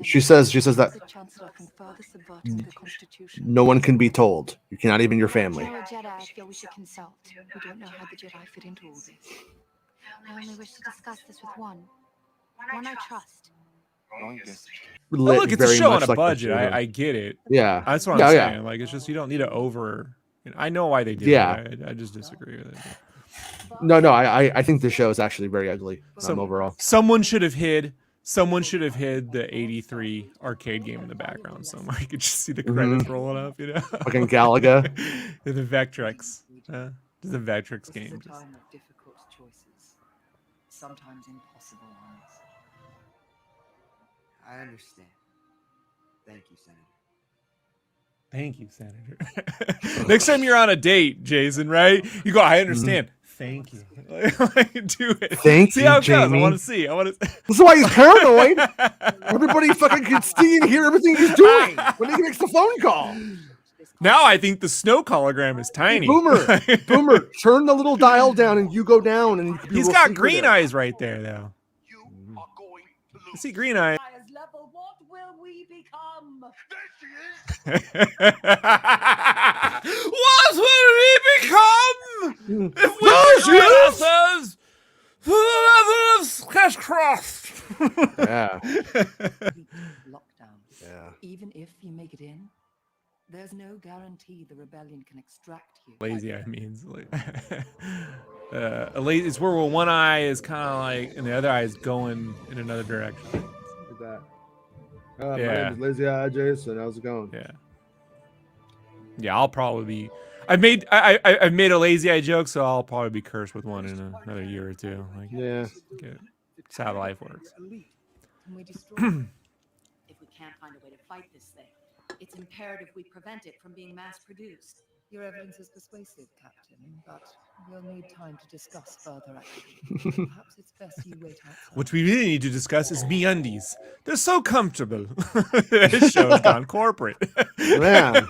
she says that The Chancellor can further subvert the Constitution. no one can be told. You cannot even your family. You're a Jedi. I feel we should consult. We don't know how the Jedi fit into all this. I only wish to discuss this with one I trust. Oh, look, it's a Very show much on a like the budget. show. I get it. Yeah. That's what Yeah, I'm yeah. saying. Like, it's just you don't need to over. You know, I know why they did Yeah. it. I just disagree with it. No, I think the show is actually very ugly overall. Someone should have hid the 83 arcade game in the background somewhere. You could just see the credits rolling up, you know? Fucking Galaga. the Vectrex. The Vectrex game. This is a time of difficult choices, sometimes impossible ones. I understand. Thank you, Senator. Thank you, Senator. Next time you're on a date, Jason, right? You go, I understand. Thank you. Do it. Thank see you, how it goes. I Jamie. want to see. This is why he's paranoid. Everybody fucking can see and hear everything he's doing when he makes the phone call. Now I think the snow hologram is tiny. Boomer, turn the little dial down and you go down. And you can be He's real got secretive. green eyes right there, though. You see green eyes. Level, what will we become? What will we become if we join ourselves to the level of Cashcroft? Yeah. Lockdown. Yeah. Even if you make it in, there's no guarantee the rebellion can extract you. Lazy eye means like it's where one eye is kind of like, and the other eye is going in another direction. Look at that. Yeah. My name is Lazy Eye Jason. How's it going? Yeah, I'll probably be. I've made a lazy eye joke, so I'll probably be cursed with one in another year or two. Like, yeah, it's how life works. Can we destroy it? If we can't find a way to fight this thing, it's imperative we prevent it from being mass-produced. Your evidence is persuasive, Captain, but we'll need time to discuss further action. Perhaps it's best you wait outside. What we really need to discuss is MeUndies. They're so comfortable. This show's gone corporate. Man.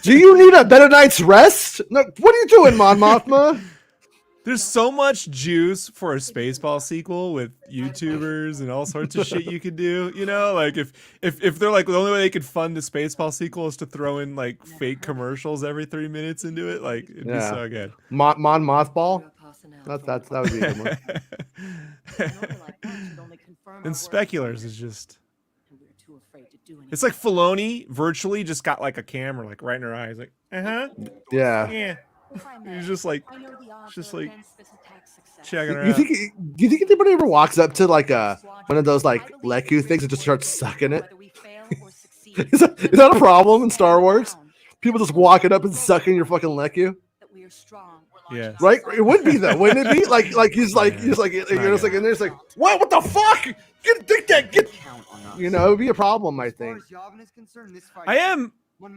Do you need a better night's rest? No, what are you doing, Mon Mothma? There's so much juice for a Spaceball sequel with YouTubers and all sorts of shit you could do. You know, like if they're like the only way they could fund the Spaceball sequel is to throw in like fake commercials every 3 minutes into it, like it'd be so good. Mon Mothball? That would be a good one. And Speculars is just. It's like Filoni virtually just got like a camera like right in her eyes, like yeah. He's just like checking her out. Do you think anybody ever walks up to like one of those like Leku things and just starts sucking it? Is that a problem in Star Wars? People just walking up and sucking your fucking Leku? Yeah. Right? It would be though, wouldn't it be? Like he's like you're just like and there's like what the fuck? Get you know, it would be a problem, I think.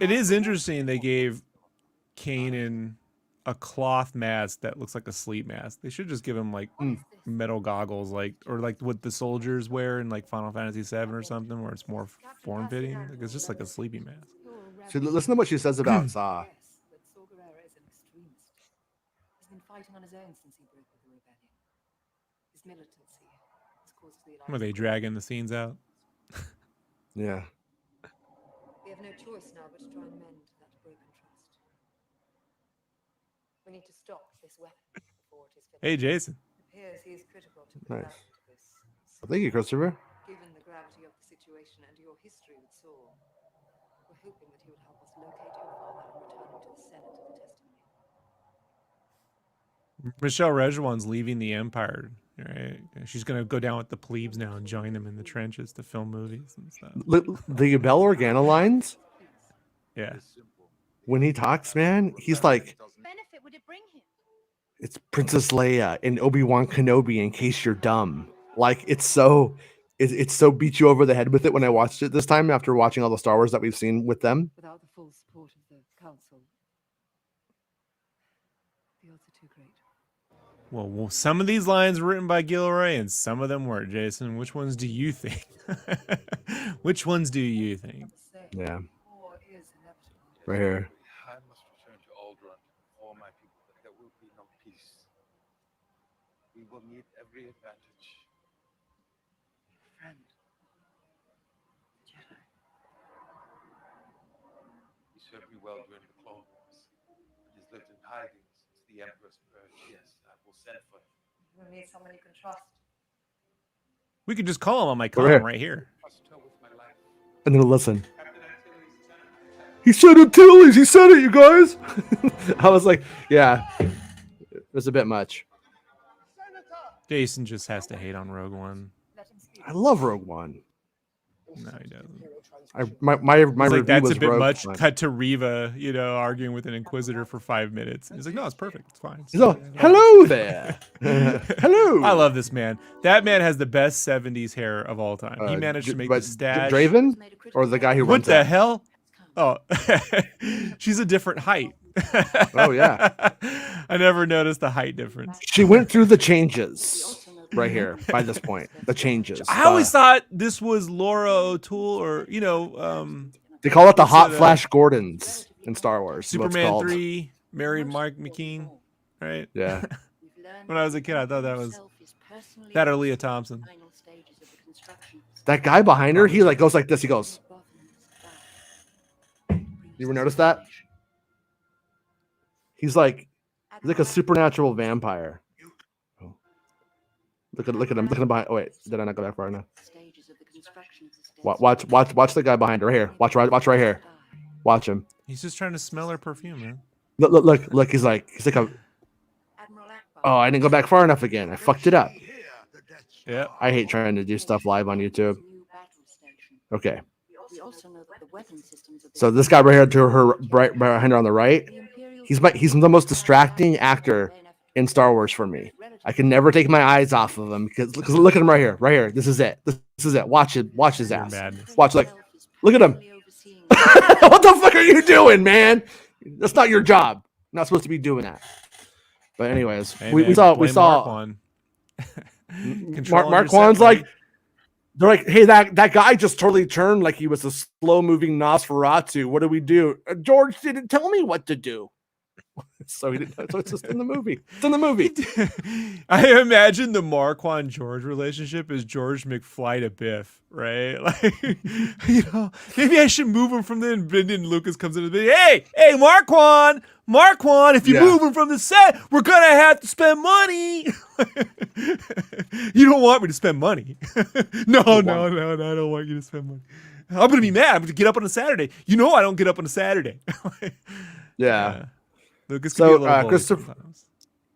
It is interesting they gave Kanan a cloth mask that looks like a sleep mask. They should just give him like metal goggles, like or like what the soldiers wear in like Final Fantasy VII or something, where it's more form fitting. Like, it's just like a sleepy mask. So listen to what she says about Saw. He's been fighting on his own since he broke with the rebellion. His militancy has caused the Are they dragging the scenes out? Yeah. We have no choice now but to try and mend that broken trust. We need to stop this weapon before it is finished. Hey, Jason. It appears he is critical to the Nice. development of this. Well, thank you, Christopher. Given the gravity of the situation and your history with Saul, we're hoping that he would help us locate your father and return him to the Senate of the testimony. Michelle Rejuan's leaving the Empire, right? She's going to go down with the plebes now and join them in the trenches to film movies and stuff. The Bell Organa lines, Yeah. when he talks, man, he's like, benefit would it bring him? it's Princess Leia and Obi-Wan Kenobi, in case you're dumb. Like, it's so beat you over the head with it when I watched it this time after watching all the Star Wars that we've seen with them. Without the full support of the council, the odds are too great. Well, some of these lines were written by Gilroy and some of them weren't, Jason. Which ones do you think? Which ones do you think? Yeah. War is inevitable. Right here. I must return to Alderaan to inform my people that there will be no peace. We will need every advantage. Friend. Jedi. He served me well during the Clone Wars. He has lived in hiding since the Emperor's purge. Yes, I will send for him. We need someone you can trust. We could just call him on my Over here. comm right here. Trust her with my life. And then listen. Captain Antilles, He said Antilles. He said it, you guys. I was like, yeah, it was a bit much. Jason just has to hate on Rogue One. Let him speak. I love Rogue One. No, he doesn't. My It's review like, that's was a bit Rogue much. One. Cut to Riva, arguing with an Inquisitor for 5 minutes. And he's like, no, it's perfect. It's fine. He's all, hello there. Hello. I love this man. That man has the best 70s hair of all time. He managed to make the but stash. Draven, or the guy who What runs the that? hell? Oh, she's a different height. Oh, yeah. I never noticed the height difference. She went through the changes right here by this point. The changes. I always thought this was Laura O'Toole, or they call it the what's Hot it, Flash Gordons in Star Wars. is what it's Superman called. 3 married Mike McKean, right? Yeah. When I was a kid, I thought that was that or Leah Thompson. That guy behind her, he like goes like this. He goes. You ever notice that? He's like a supernatural vampire. Oh. Look at him. Look at him behind. Oh wait, did I not go that far enough? Watch the guy behind her right here. Watch right here. Watch him. He's just trying to smell her perfume, man. Look. He's like a. Oh, I didn't go back far enough again. I fucked it up. Yeah. I hate trying to do stuff live on YouTube. Okay. So this guy right here to her right behind her on the right, he's the most distracting actor in Star Wars for me. I can never take my eyes off of him because look at him right here. This is it. Watch his ass. Watch, look at him. What the fuck are you doing, man? That's not your job. You're not supposed to be doing that. But anyways, we saw Mark Wan's like, they're like, hey, that guy just totally turned like he was a slow moving Nosferatu. What do we do? George didn't tell me what to do. So he didn't. So it's just in the movie. It's in the movie. I imagine the Marquand George relationship is George McFly to Biff, right? Like, maybe I should move him from there. And then Lucas comes in and be, hey, Marquand, if you move him from the set, we're gonna have to spend money. You don't want me to spend money. No, I don't want you to spend money. I'm gonna be mad. I'm gonna get up on a Saturday. I don't get up on a Saturday. Yeah. Lucas So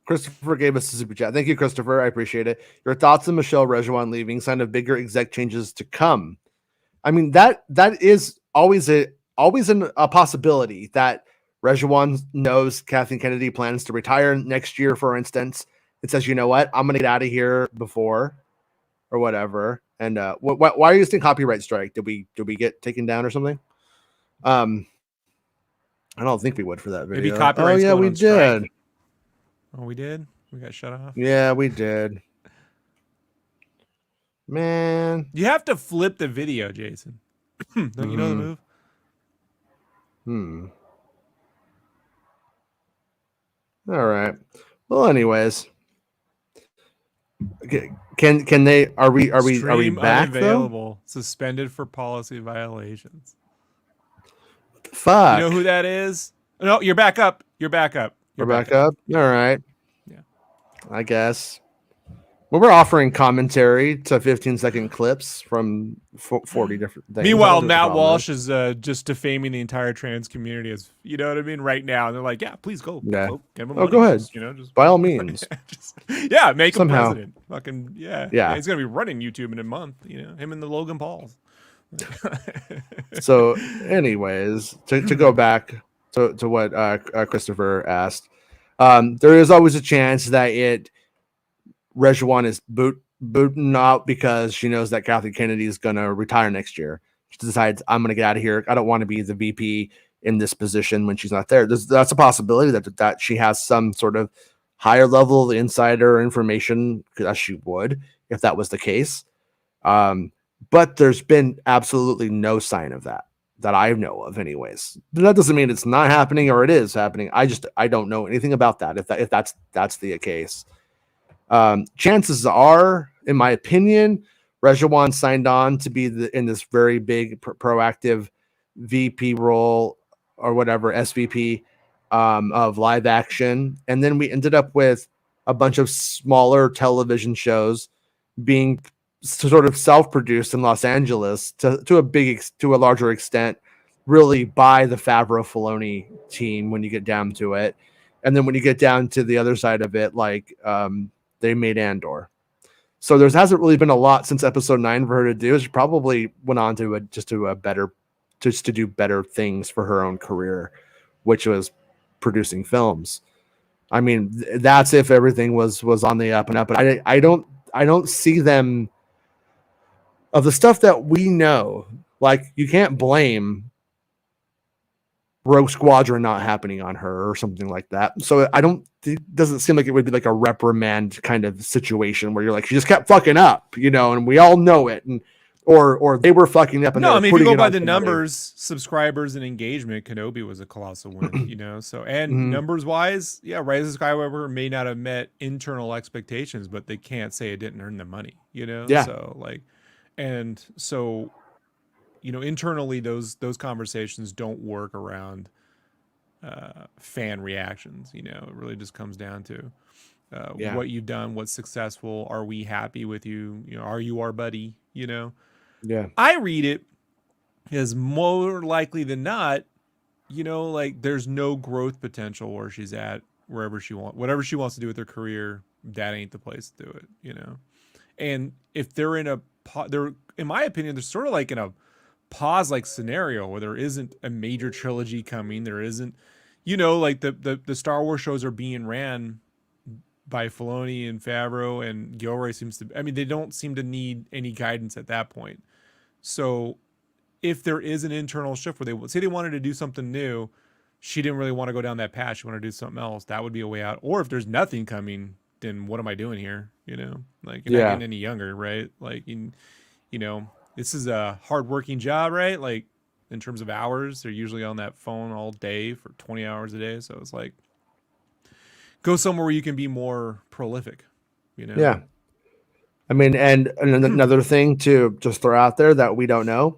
Christopher gave us a super chat. Thank you, Christopher. I appreciate it. Your thoughts on Michelle Rejuan leaving, sign of bigger exec changes to come. I mean, that is always a possibility that Rejuan knows Kathleen Kennedy plans to retire next year, for instance. It says, you know what, I'm gonna get out of here before or whatever. And why are you using copyright strike? Did we get taken down or something? I don't think we would for that video. Maybe copyright's yeah, going we on strike. did. Oh, we did? We got shut off? Yeah, we did. Man. You have to flip the video, Jason. Don't you know the move? All right. Well, anyways. Okay. Can they are we back unavailable, though? Suspended for policy violations. Fuck. You know who that is? No, you're back up. You're back up. We're back up. All right. Yeah. I guess. Well, we're offering commentary to 15-second clips from 40 different things. Meanwhile, Matt Walsh is just defaming the entire trans community, as you know what I mean, right now. And they're like, yeah, please go. Yeah. Give him Oh, money. go ahead. Just, just by all means. make Somehow. him president. Fucking yeah. Yeah. He's gonna be running YouTube in a month. Him and the Logan Pauls. So, anyways, to go back to what Christopher asked, there is always a chance that Rejuan is booting out because she knows that Kathleen Kennedy is going to retire next year. She decides, I'm going to get out of here. I don't want to be the VP in this position when she's not there. That's a possibility that she has some sort of higher level insider information, as she would if that was the case. But there's been absolutely no sign of that I know of anyways. That doesn't mean it's not happening or it is happening. I don't know anything about that. If that's the case. Chances are, in my opinion, Rejuan signed on to be in this very big proactive VP role or whatever, SVP of live action. And then we ended up with a bunch of smaller television shows being sort of self-produced in Los Angeles to a larger extent, really by the Favreau-Filoni team when you get down to it. And then when you get down to the other side of it, like they made Andor. So there hasn't really been a lot since episode 9 for her to do. She probably went on to do better things for her own career, which was producing films. I mean, that's if everything was on the up and up. But I don't see them, of the stuff that we know, like you can't blame Rogue Squadron not happening on her or something like that. So it doesn't seem like it would be like a reprimand kind of situation where you're like, she just kept fucking up, and we all know it. And or they were fucking up. And no, I mean, if you go by the numbers, subscribers and engagement, Kenobi was a colossal win, So, and numbers wise, yeah, Rise of Skywalker may not have met internal expectations, but they can't say it didn't earn the money, Yeah. So so, internally those conversations don't work around fan reactions. It really just comes down to what you've done, what's successful. Are we happy with you? Are you our buddy? Yeah. I read it as more likely than not, like there's no growth potential where she's at, whatever she wants to do with her career, that ain't the place to do it, And if they're in in my opinion, they're sort of like in a pause like scenario where there isn't a major trilogy coming. There isn't, like the Star Wars shows are being ran by Filoni and Favreau, and Gilroy they don't seem to need any guidance at that point. So if there is an internal shift where they say they wanted to do something new, she didn't really want to go down that path. She wanted to do something else. That would be a way out. Or if there's nothing coming, then what am I doing here? Like you're not getting any younger, right? Like, this is a hardworking job, right? Like in terms of hours, they're usually on that phone all day for 20 hours a day. So it's like, go somewhere where you can be more prolific, Yeah. I mean, and another thing to just throw out there that we don't know,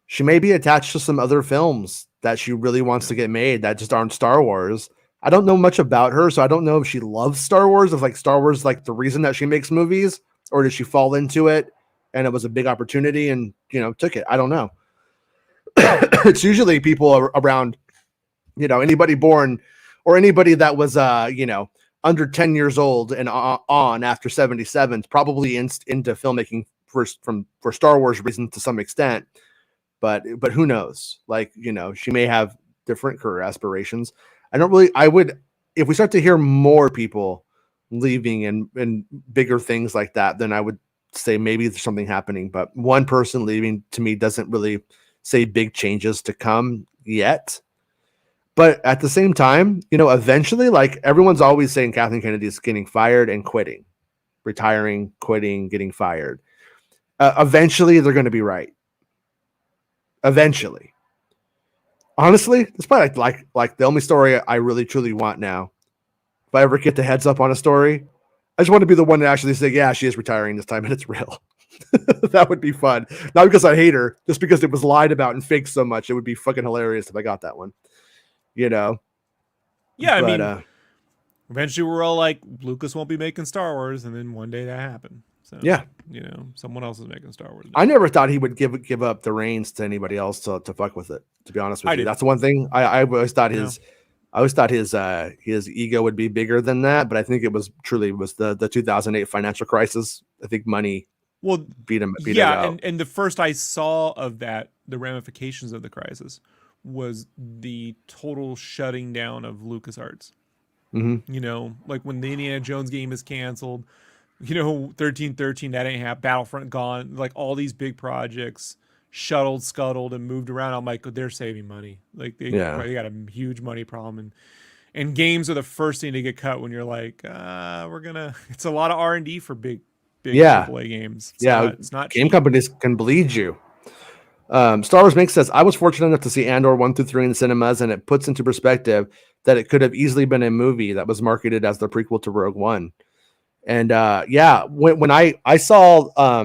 she may be attached to some other films that she really wants to get made that just aren't Star Wars. I don't know much about her, so I don't know if she loves Star Wars, if like Star Wars like the reason that she makes movies, or did she fall into it and it was a big opportunity and took it. I don't know. It's usually people around, anybody born or anybody that was under 10 years old and on after 77 is probably into filmmaking for Star Wars reasons to some extent. But who knows? Like, she may have different career aspirations. If we start to hear more people leaving and bigger things like that, then I would say maybe there's something happening. But one person leaving to me doesn't really say big changes to come yet. But at the same time, eventually, like everyone's always saying Kathleen Kennedy is getting fired and quitting, retiring, quitting, getting fired. Eventually, they're going to be right. Eventually. Honestly, it's probably like the only story I really truly want now. If I ever get the heads up on a story, I just want to be the one to actually say, yeah, she is retiring this time and it's real. That would be fun. Not because I hate her, just because it was lied about and faked so much. It would be fucking hilarious if I got that one. Yeah, Yeah, I But, mean, eventually we're all like, Lucas won't be making Star Wars, and then one day that happened. So yeah, you know, someone else is making Star Wars now. I never thought he would give up the reins to anybody else to fuck with it. To be honest with I you, did. that's the one thing I always thought Yeah. his ego would be bigger than that. But I think it was the 2008 financial crisis. I think money beat him. Beat it out. and the first I saw of that, the ramifications of the crisis, was the total shutting down of LucasArts. Mm-hmm. You know, like when the Indiana Jones game is canceled, you know, 1313, that ain't happened, Battlefront gone, like all these big projects scuttled and moved around. I'm like, they're saving money. Like they got a huge money problem, and games are the first thing to get cut when you're like, it's a lot of R&D for big AAA games. It's not game cheap. companies can bleed you. Star Wars Mix says, I was fortunate enough to see Andor 1 through 3 in the cinemas, and it puts into perspective that it could have easily been a movie that was marketed as the prequel to Rogue One. And when I saw, I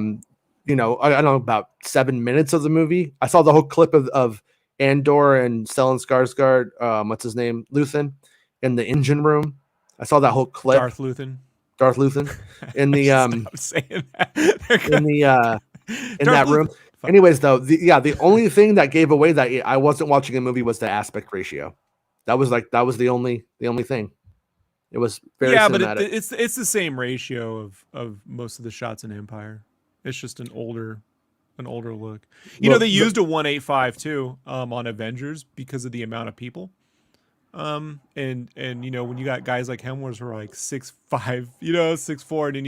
don't know, about 7 minutes of the movie, I saw the whole clip of Andor and Stellan Skarsgård, what's his name, Luthen, in the engine room. I saw that whole clip. Darth Luthen in the stop saying that. in that room. Anyways, though, the only thing that gave away that I wasn't watching a movie was the aspect ratio. That was the only thing. It was very cinematic. But it's the same ratio of most of the shots in Empire. It's just an older look. You know, they used a 1.85 too on Avengers because of the amount of people. And you know, when you got guys like Hemsworth who are like 6'5", 6'4", and then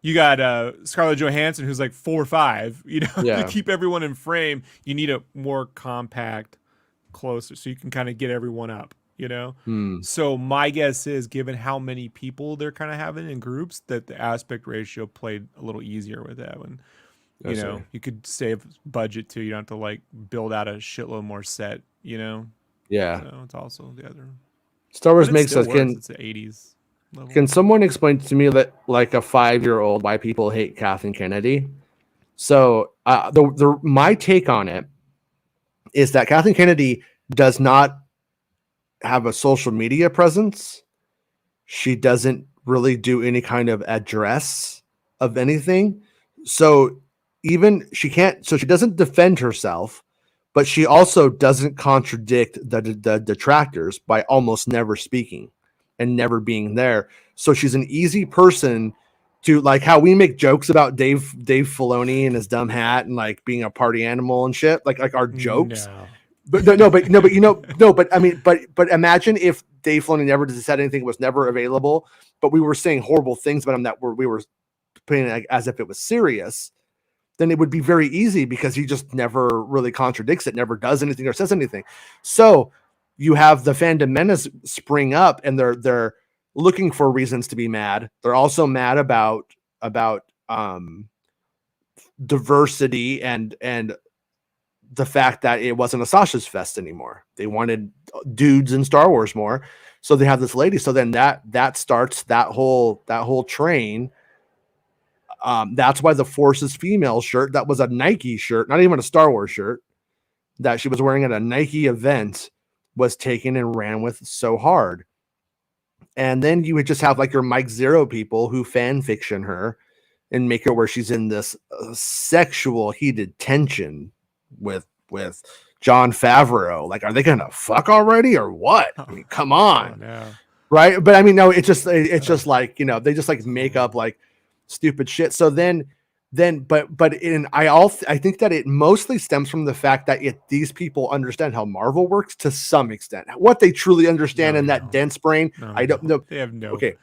you got Scarlett Johansson who's like 4'5", to keep everyone in frame. You need a more compact, closer, so you can kind of get everyone up. So my guess is, given how many people they're kind of having in groups, that the aspect ratio played a little easier with that one. You could save budget too. You don't have to like build out a shitload more set. Yeah. So it's also the other. Star Wars makes us it's the 80s level. Can someone explain to me that, like a 5-year-old, why people hate Kathleen Kennedy? So my take on it is that Kathleen Kennedy does not have a social media presence. She doesn't really do any kind of address of anything. So she doesn't defend herself, but she also doesn't contradict the detractors by almost never speaking and never being there. So she's an easy person to, like how we make jokes about Dave Filoni and his dumb hat and like being a party animal and shit, like our jokes. No. But imagine if Dave Filoni never said anything, was never available, but we were saying horrible things about him that we were putting it as if it was serious. Then it would be very easy because he just never really contradicts it, never does anything or says anything. So you have the fandom menace spring up, and they're looking for reasons to be mad. They're also mad about diversity and the fact that it wasn't a Sasha's Fest anymore. They wanted dudes in Star Wars more. So they have this lady. So then that starts that whole train. That's why the Forces female shirt, that was a Nike shirt, not even a Star Wars shirt, that she was wearing at a Nike event, was taken and ran with so hard. And then you would just have like your Mike Zero people who fan fiction her and make her where she's in this sexual heated tension with Jon Favreau. Like, are they gonna fuck already or what? I mean, come on. Oh, no. Right? But I mean, no, it's just like, they just like make up like stupid shit. So I think that it mostly stems from the fact that these people understand how Marvel works to some extent. What they truly understand in that dense brain, I don't know. They have no. Okay.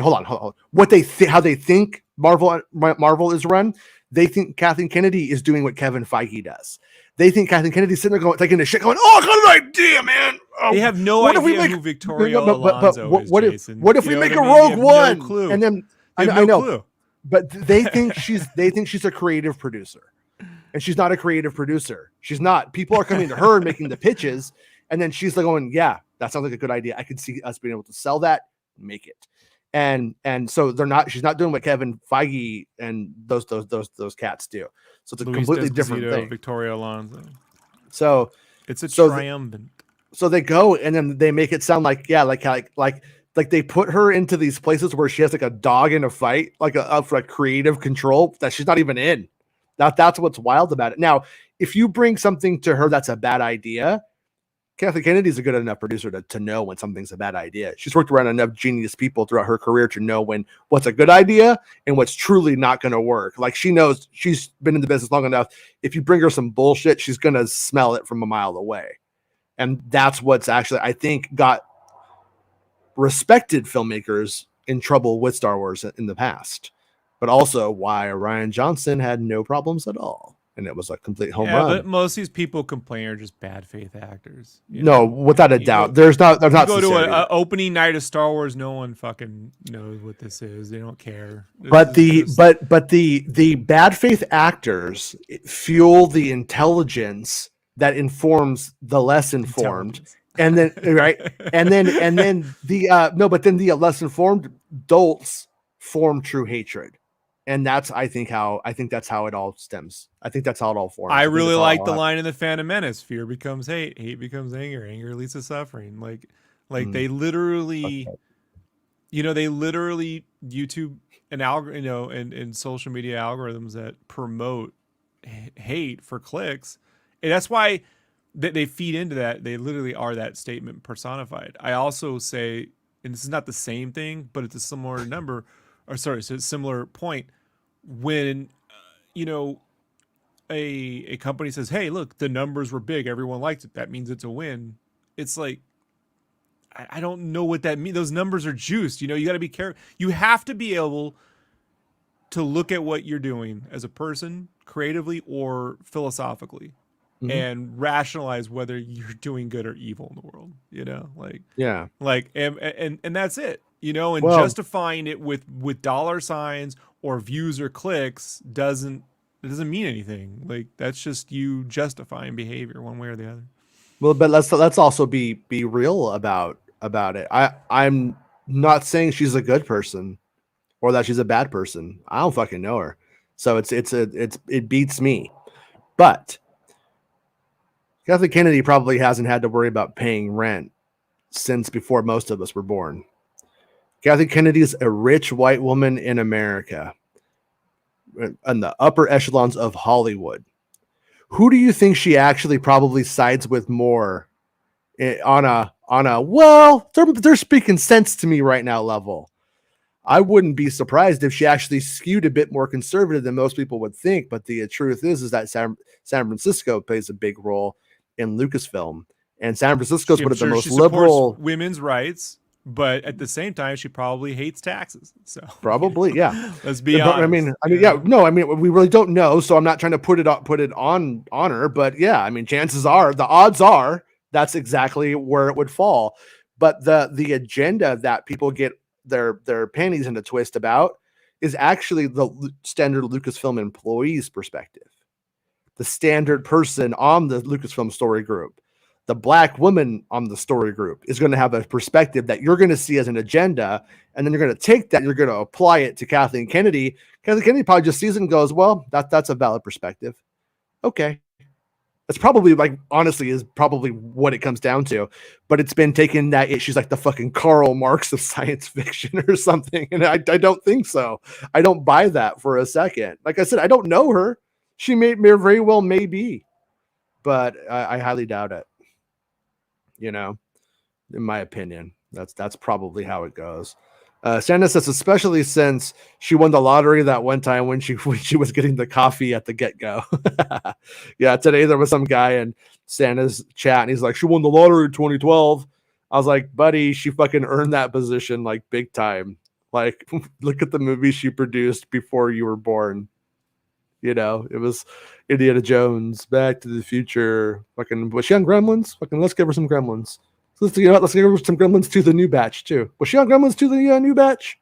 Hold on. What how they think Marvel is run. They think Kathleen Kennedy is doing what Kevin Feige does. They think Kathleen Kennedy's sitting there going, taking a shit, going, "Oh, I got an idea, man." They have no idea who Victoria Alonso is. Jason. What if we make a Rogue One? No clue. And then I know, but they think she's a creative producer, and she's not a creative producer. She's not. People are coming to her and making the pitches, and then she's like going, "Yeah, that sounds like a good idea. I could see us being able to sell that, make it." And so she's not doing what Kevin Feige and those cats do. So it's a completely different thing. Victoria Alonso. So it's a triumvirate. so they go and then they make it sound like like they put her into these places where she has like a dog in a fight, like for a creative control that she's not even in. That's what's wild about it. Now, if you bring something to her that's a bad idea, Kathleen Kennedy's a good enough producer to know when something's a bad idea. She's worked around enough genius people throughout her career to know when what's a good idea and what's truly not going to work. Like she knows, she's been in the business long enough. If you bring her some bullshit, she's going to smell it from a mile away. And that's what's actually, I think, got respected filmmakers in trouble with Star Wars in the past, but also why Rian Johnson had no problems at all. And it was a complete home run. But most of these people complaining are just bad faith actors. No, without a doubt. There's not go to an opening night of Star Wars, no one fucking knows what this is. They don't care. But the bad faith actors fuel the intelligence that informs the less informed. And then right, and then the less informed adults form true hatred. And that's I think that's how it all stems. I think that's how it all forms. I really like the line in the Phantom Menace: "Fear becomes hate, hate becomes anger, anger leads to suffering." Like they literally, YouTube and and social media algorithms that promote hate for clicks, and that's why they feed into that. They literally are that statement personified. I also say, and this is not the same thing, but it's a similar number. It's a similar point when, a company says, "Hey, look, the numbers were big. Everyone liked it. That means it's a win." It's like, I don't know what that means. Those numbers are juiced. You got to be careful. You have to be able to look at what you're doing as a person, creatively or philosophically, and rationalize whether you're doing good or evil in the world. And that's it. Justifying it with dollar signs or views or clicks doesn't mean anything. Like, that's just you justifying behavior one way or the other. Well, but let's also be real about it. I'm not saying she's a good person or that she's a bad person. I don't fucking know her, so it beats me. But Kathleen Kennedy probably hasn't had to worry about paying rent since before most of us were born. Kathleen Kennedy is a rich white woman in America, in the upper echelons of Hollywood. Who do you think she actually probably sides with more on a well, they're speaking sense to me right now level? I wouldn't be surprised if she actually skewed a bit more conservative than most people would think. But the truth is that San Francisco plays a big role in Lucasfilm, and San Francisco is one of the most liberal women's rights. But at the same time, she probably hates taxes. So probably, yeah. Let's be honest. We really don't know. So I'm not trying to put it on her. But yeah, chances are, the odds are, that's exactly where it would fall. But the agenda that people get their panties in a twist about is actually the standard Lucasfilm employees' perspective, the standard person on the Lucasfilm story group. The black woman on the story group is going to have a perspective that you're going to see as an agenda, and then you're going to take that, you're going to apply it to Kathleen Kennedy. Kathleen Kennedy probably just sees it and goes, well, that's a valid perspective. Okay. That's probably, honestly, is probably what it comes down to. But it's been taken that she's like the fucking Karl Marx of science fiction or something. And I don't think so. I don't buy that for a second. Like I said, I don't know her. She may very well may be, but I highly doubt it. In my opinion, that's probably how it goes. Santa says, especially since she won the lottery that one time when she was getting the coffee at the get-go. Yeah, today there was some guy in Santa's chat and he's like, she won the lottery in 2012. I was like, buddy, she fucking earned that position like big time. Like, look at the movies she produced before you were born. It was Indiana Jones, Back to the Future. Fucking, was she on Gremlins? Fucking, let's give her some Gremlins. Let's give her some Gremlins to the new batch too. Was she on Gremlins to the new batch?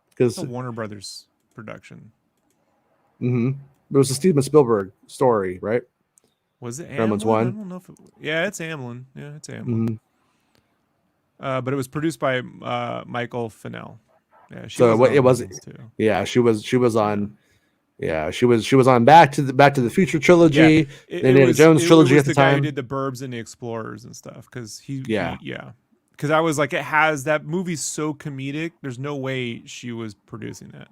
Because Warner Brothers production. It was a Steven Spielberg story, right? Was it Gremlins Amblin? 1? I don't know if it's Amblin. Yeah, it's Amblin. But it was produced by Michael Fennell. Yeah, so it was too. Yeah, she was on. Yeah, she was on Back to the Future trilogy, the Indiana Jones trilogy at the time. Guy who did the Burbs and the Explorers and stuff, because Yeah. Because I was like, it has that movie's so comedic. There's no way she was producing that.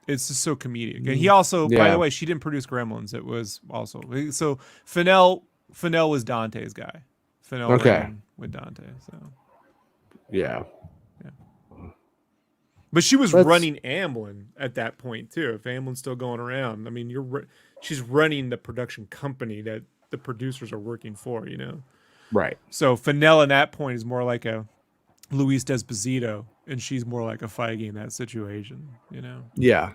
It's just so comedic. And he also, by the way, she didn't produce Gremlins. It was also so Fennell was Dante's guy. Fennell ran with Dante. So yeah. But she was running Amblin at that point too. If Amblin's still going around, I mean, she's running the production company that the producers are working for, you know. Right. So Fennell at that point is more like a Luis Desposito, and she's more like a Feige in that situation, you know. Yeah.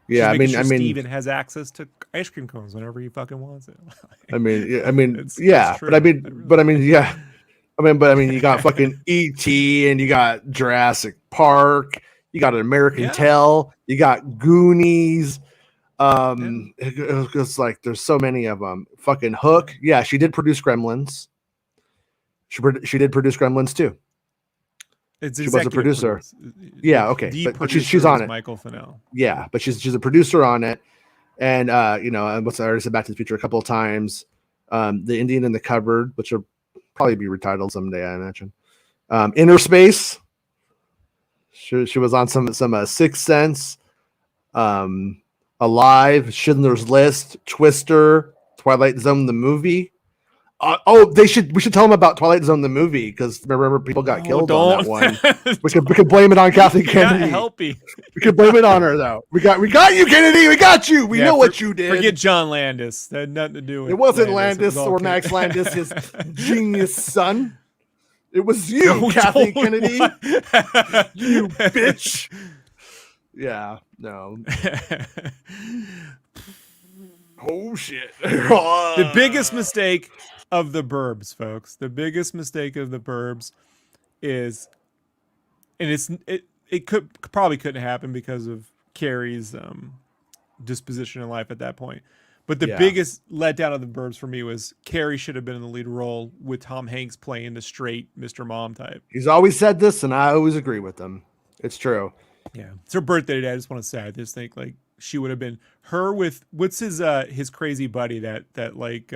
Yeah, I mean, Steven has access to ice cream cones whenever he fucking wants it. I mean, it's true. but I mean, you got fucking E.T. and you got Jurassic Park, you got an American Tale, you got Goonies. It's like there's so many of them. Fucking Hook. Yeah, she did produce Gremlins. She did produce Gremlins too. She was a producer. Yeah, okay, but she's on it. Michael Fennell. Yeah, but she's a producer on it, and and what's I already said, Back to the Future a couple of times. The Indian in the Cupboard, which will probably be retitled someday, I imagine. Inner Space. She was on some Sixth Sense, Alive, Schindler's List, Twister, Twilight Zone the movie. We should tell them about Twilight Zone the movie, because remember people got killed on that one. we could blame it on Kathleen Kennedy. We could blame it on her though. We got you, Kennedy. We got you. We know what you did. Forget John Landis. That had nothing to do with it. Wasn't Landis or Max Landis, his genius son. It was you, Kathleen Kennedy. You bitch. Yeah. No. Oh shit. The biggest mistake of the Burbs, folks. The biggest mistake of the Burbs is, and it probably couldn't happen because of Carrie's disposition in life at that point. But the biggest letdown of the Burbs for me was Carrie should have been in the lead role with Tom Hanks playing the straight Mr. Mom type. He's always said this, and I always agree with him. It's true. Yeah, it's her birthday today. I just want to say, I just think like she would have been her with what's his crazy buddy that like.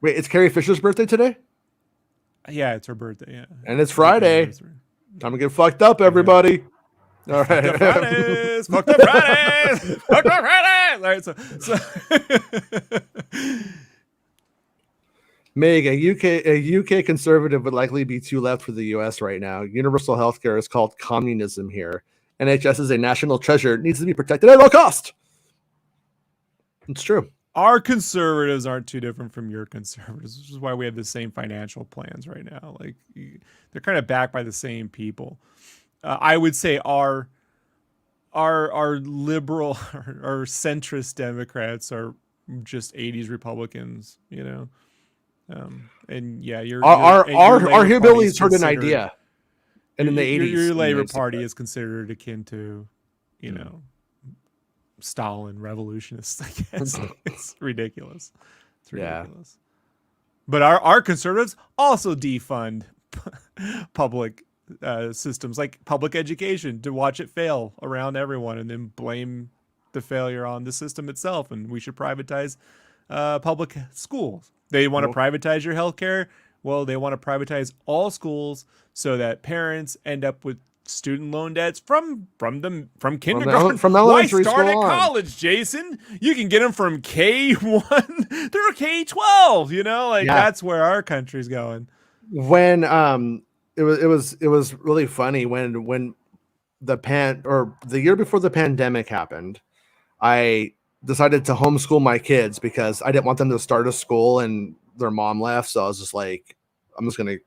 Wait, it's Carrie Fisher's birthday today? Yeah, it's her birthday. Yeah, and it's Friday. Time to get fucked up, everybody. All right, fucked up Fridays, fucked up Fridays, fucked up Fridays. All right, so. Meg, a UK conservative would likely be too left for the US right now. Universal healthcare is called communism here. NHS is a national treasure. It needs to be protected at all cost. It's true. Our conservatives aren't too different from your conservatives, which is why we have the same financial plans right now. Like they're kind of backed by the same people. I would say our liberal, our centrist Democrats are just 80s Republicans, you know. And yeah, our hillbillies heard an idea, and in the 80s, your Labor Party is considered akin to, you know, Stalin revolutionists. I guess it's ridiculous. It's ridiculous. But our conservatives also defund public systems like public education to watch it fail around everyone, and then blame the failure on the system itself. And we should privatize public schools. They want to privatize your healthcare. Well, they want to privatize all schools so that parents end up with student loan debts from kindergarten. From elementary Why start school at college, Jason? You can get them from K1 through K12. You know, like that's where our country's going. When it was really funny when the year before the pandemic happened, I decided to homeschool my kids because I didn't want them to start a school and their mom left. So I was just like, I'm just going to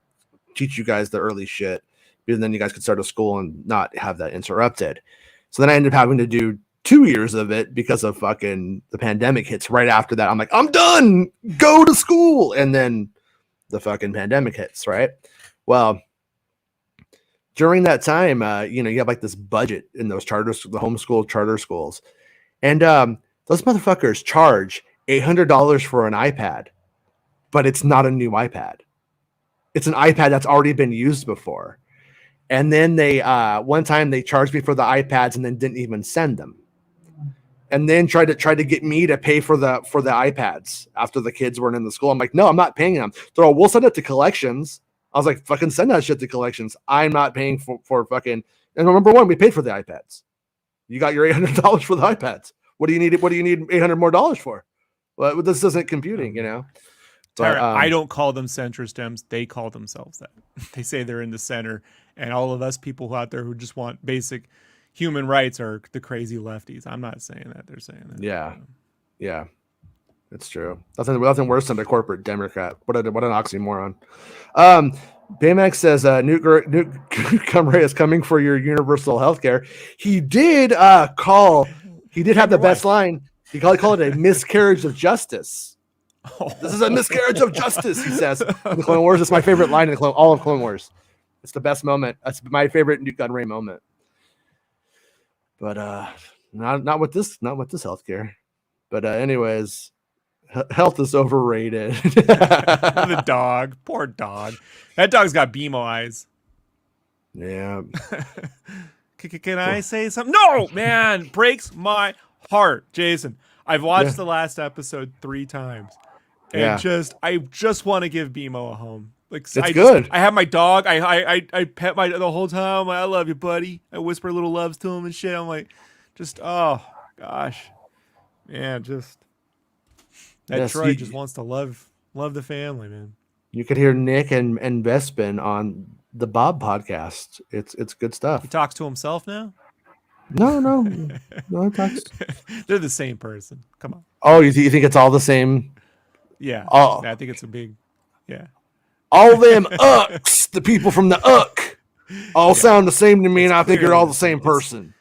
teach you guys the early shit, and then you guys could start a school and not have that interrupted. So then I ended up having to do 2 years of it because of fucking the pandemic hits right after that. I'm like, I'm done, go to school. And then the fucking pandemic hits, right? Well, during that time, you have like this budget in those the homeschool charter schools. And those motherfuckers charge $800 for an iPad, but it's not a new iPad. It's an iPad that's already been used before. And then they one time they charged me for the iPads and then didn't even send them. and then tried to get me to pay for the iPads after the kids weren't in the school. I'm like, no, I'm not paying them. They're all, we'll send it to collections. I was like, fucking send that shit to collections. I'm not paying for fucking. And number one, we paid for the iPads. You got your $800 for the iPads. What do you need $800 more for? Well, this isn't computing, you know. But, I don't call them center stems. They call themselves that. They say they're in the center, and all of us people out there who just want basic human rights are the crazy lefties. I'm not saying that. They're saying that. Yeah, yeah, it's true. Nothing worse than a corporate Democrat. What an oxymoron. Baymax says Newt Gunray is coming for your universal health care. He did call. He did have the best line. He called it a miscarriage of justice. Oh. This is a miscarriage of justice, he says. In the Clone Wars, it's my favorite line in all of Clone Wars. It's the best moment. That's my favorite Newt Gunray moment. But not with this healthcare. But anyways, health is overrated. The dog, poor dog. That dog's got BMO eyes. Yeah. Can I say something? No, man, breaks my heart, Jason. I've watched the last episode 3 times, and I just want to give BMO a home. Like, it's good. I have my dog. I pet the whole time. I love you, buddy. I whisper little loves to him and shit. I'm like, oh gosh, man, Troy just wants to love the family, man. You could hear Nick and Bespin on the Bob podcast. It's good stuff. He talks to himself now. No, he talks. They're the same person. Come on. Oh, you think it's all the same? Yeah. Oh, I think it's a big. Yeah. All them Ucks, the people from the Uck, all sound the same to me, and I think you're all the same person.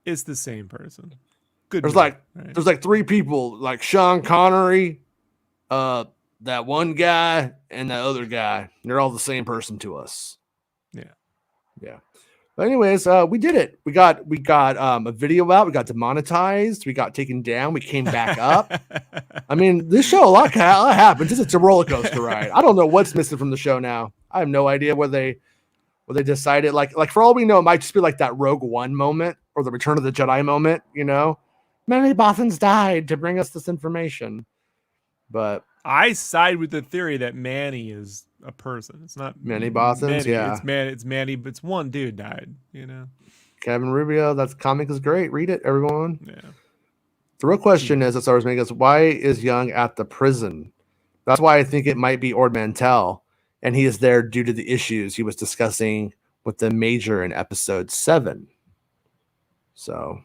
It's the same person. Good. There's like 3 people, like Sean Connery, that one guy, and that other guy. They're all the same person to us. Yeah. But anyways, we did it. We got a video out. We got demonetized. We got taken down. We came back up. I mean, this show, a lot happens. It's a roller coaster ride. I don't know what's missing from the show now. I have no idea what they decided. Like for all we know, it might just be like that Rogue One moment or the Return of the Jedi moment. You know, many Bothans died to bring us this information. But I side with the theory that Manny is a person. It's not Manny Bothans. Yeah, it's Manny, but it's one dude died. You know, Kevin Rubio. That comic is great. Read it, everyone. Yeah. The real question is, as far as me goes, why is Young at the prison? That's why I think it might be Ord Mantell, and he is there due to the issues he was discussing with the Major in episode 7. So,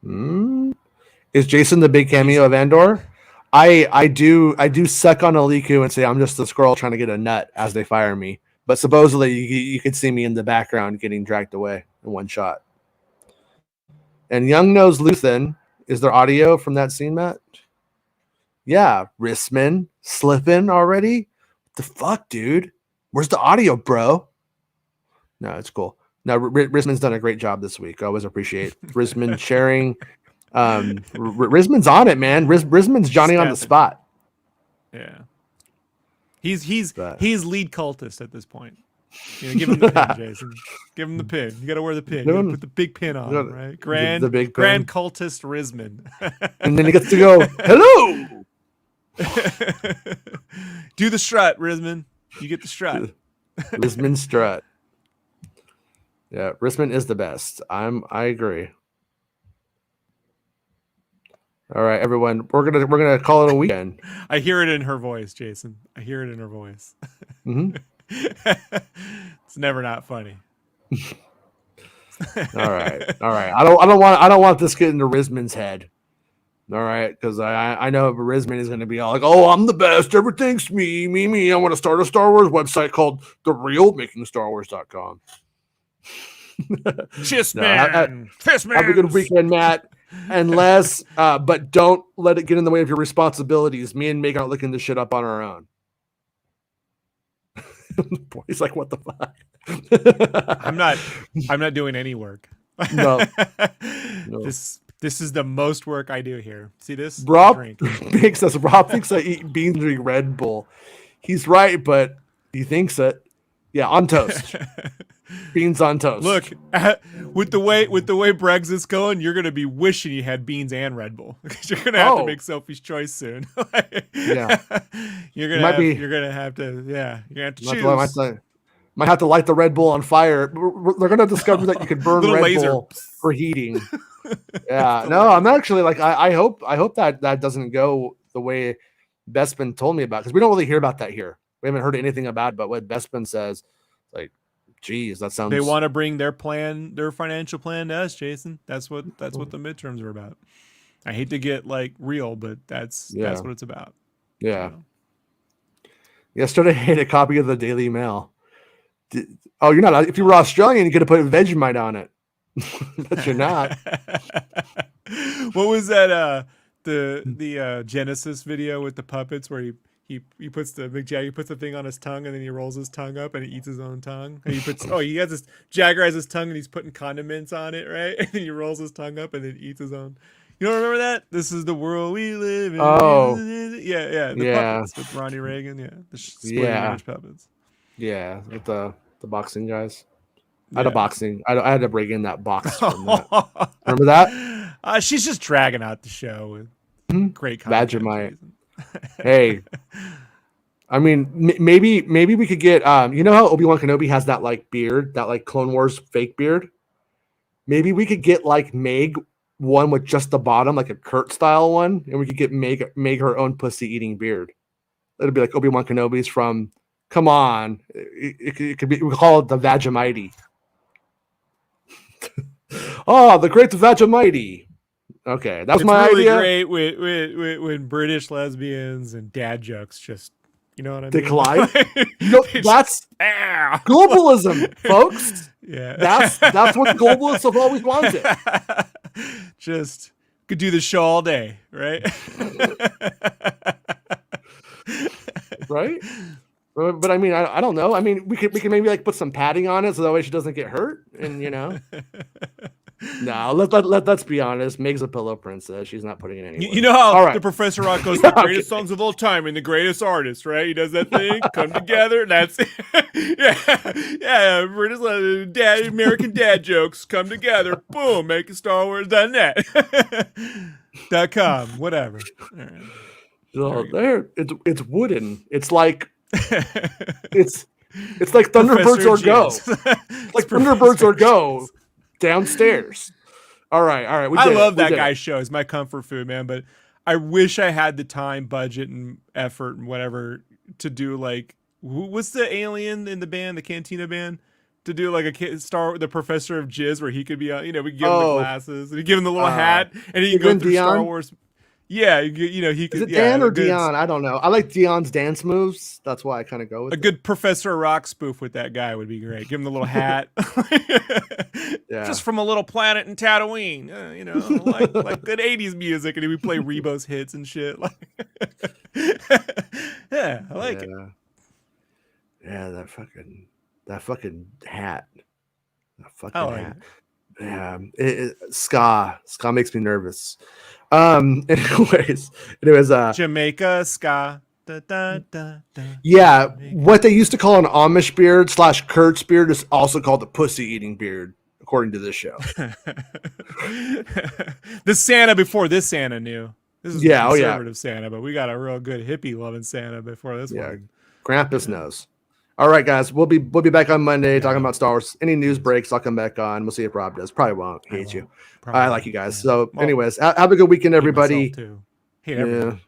is Jason the big cameo of Andor? I do suck on Aliku and say I'm just a squirrel trying to get a nut as they fire me. But supposedly you could see me in the background getting dragged away in one shot. And Young knows Luthen. Is there audio from that scene, Matt? Yeah, Rissman slipping already. What the fuck, dude? Where's the audio, bro? No, it's cool. No, Rissman's done a great job this week. I always appreciate Rissman sharing. Risman's on it, man. Risman's Johnny on the spot. Yeah, he's lead cultist at this point. You know, give him the pin, Jason. Give him the pin. You got to wear the pin. You put the big pin on, right? Grand cultist Risman. And then he gets to go, hello. Do the strut, Risman. You get the strut. Risman strut. Yeah, Risman is the best. I agree. All right, everyone. We're gonna call it a weekend. I hear it in her voice, Jason. I hear it in her voice. Mm-hmm. It's never not funny. All right. I don't want this getting into Risman's head. All right, because I know Risman is going to be all like, "Oh, I'm the best. Everything's me. I want to start a Star Wars website called The Real MakingStarWars.com." Fist man. Have a good weekend, Matt. But don't let it get in the way of your responsibilities. Me and Meg aren't looking this shit up on our own. He's like, what the fuck? I'm not doing any work. No. This is the most work I do here. See this? Rob thinks I eat beans and drink Red Bull. He's right, but he thinks it. Yeah, on toast. Beans on toast. Look, with the way Brexit's going, you're gonna be wishing you had beans and Red Bull because you're gonna have to make Sophie's choice soon. Yeah, you're gonna have to choose. Might have to light the Red Bull on fire. They're gonna discover that you can burn Red laser. Bull for heating. Yeah, no, I'm actually like I hope that doesn't go the way Bespin told me about, because we don't really hear about that here. We haven't heard anything about it, but what Bespin says, like, geez, that sounds. They want to bring their financial plan to us, Jason. That's what the midterms are about. I hate to get like real, but that's what it's about. Yeah. You know? Yesterday, I had a copy of the Daily Mail. You're not. If you were Australian, you could have put Vegemite on it. But you're not. What was that? The Genesis video with the puppets where he puts the big Jag, he puts the thing on his tongue and then he rolls his tongue up and he eats his own tongue. And he has this Jagger has his tongue and he's putting condiments on it, right? And then he rolls his tongue up and then eats his own. You don't remember that? This is the world we live in. Oh, yeah. The puppets with Ronnie Reagan. Yeah, the splitting image puppets. Yeah, with the boxing guys. I had a boxing. I had to bring in that box from that. Remember that? She's just dragging out the show with great content. Hey, I mean, maybe we could get you know how Obi-Wan Kenobi has that like beard, that like Clone Wars fake beard. Maybe we could get like Meg one with just the bottom, like a Kurt style one, and we could get Meg her own pussy eating beard. It'd be like Obi-Wan Kenobi's from. Come on, it could be. We call it the Vegemite. The great Vegemite. Okay, that's my idea. It's really great when British lesbians and dad jokes just, you know what I mean? Decline. That's globalism, folks. Yeah, that's what globalists have always wanted. Just could do the show all day, right? Right. But I mean, I don't know. I mean, we can maybe like put some padding on it so that way she doesn't get hurt. And you know, no, let's be honest. Meg's a pillow princess. She's not putting it anywhere. You know how the Professor Rock goes, the greatest songs of all time and the greatest artists, right? He does that thing, come together. That's yeah. British dad, American dad jokes come together. Boom, MakingStarWars.net. .com, whatever. All right. So there, it's wooden. It's like. It's like Thunderbirds or Go. Like Thunderbirds or Go downstairs. All right. I love that guy's show. It's my comfort food, man. But I wish I had the time, budget, and effort and whatever to do like what's the alien in the band, the Cantina band, to do like the Professor of Jizz, where he could be, we give him the glasses and we give him the little hat and he can go through Dion? Star Wars. Yeah, he could. Is it Dan or Dion? I don't know. I like Dion's dance moves. That's why I kind of go with a good Professor Rock spoof with that guy would be great. Give him the little hat. Just from a little planet in Tatooine. Like good 80s music, and we play Rebo's hits and shit. Yeah, I like it. Yeah, that fucking hat. That fucking hat. Yeah, ska makes me nervous. Anyways, Jamaica ska. Da, da, da, da, yeah, Jamaica. What they used to call an Amish beard / Kurt's beard is also called the pussy eating beard, according to this show. The Santa before this Santa knew. This is conservative Santa, but we got a real good hippie loving Santa before this one. Krampus knows. All right, guys, we'll be back on Monday talking about Star Wars. Any news breaks, I'll come back on. We'll see if Rob does. Probably won't. Hate you. I like you guys. So, anyways, have a good weekend, everybody. Hate everything.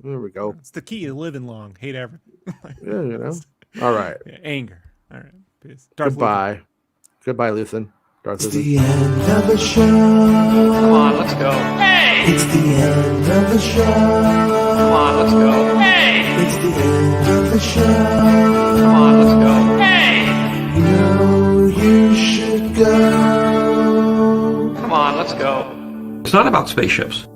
There we go. It's the key to living long. Hate everything. All right. Anger. All right. Peace. Goodbye. Goodbye, Luthen. It's the end of the show. Come on, let's go. Hey! It's the end of the show. Come on, let's go. Hey! It's the end of the show. Come on, let's go. Hey! You know you should go. Come on, let's go. It's not about spaceships.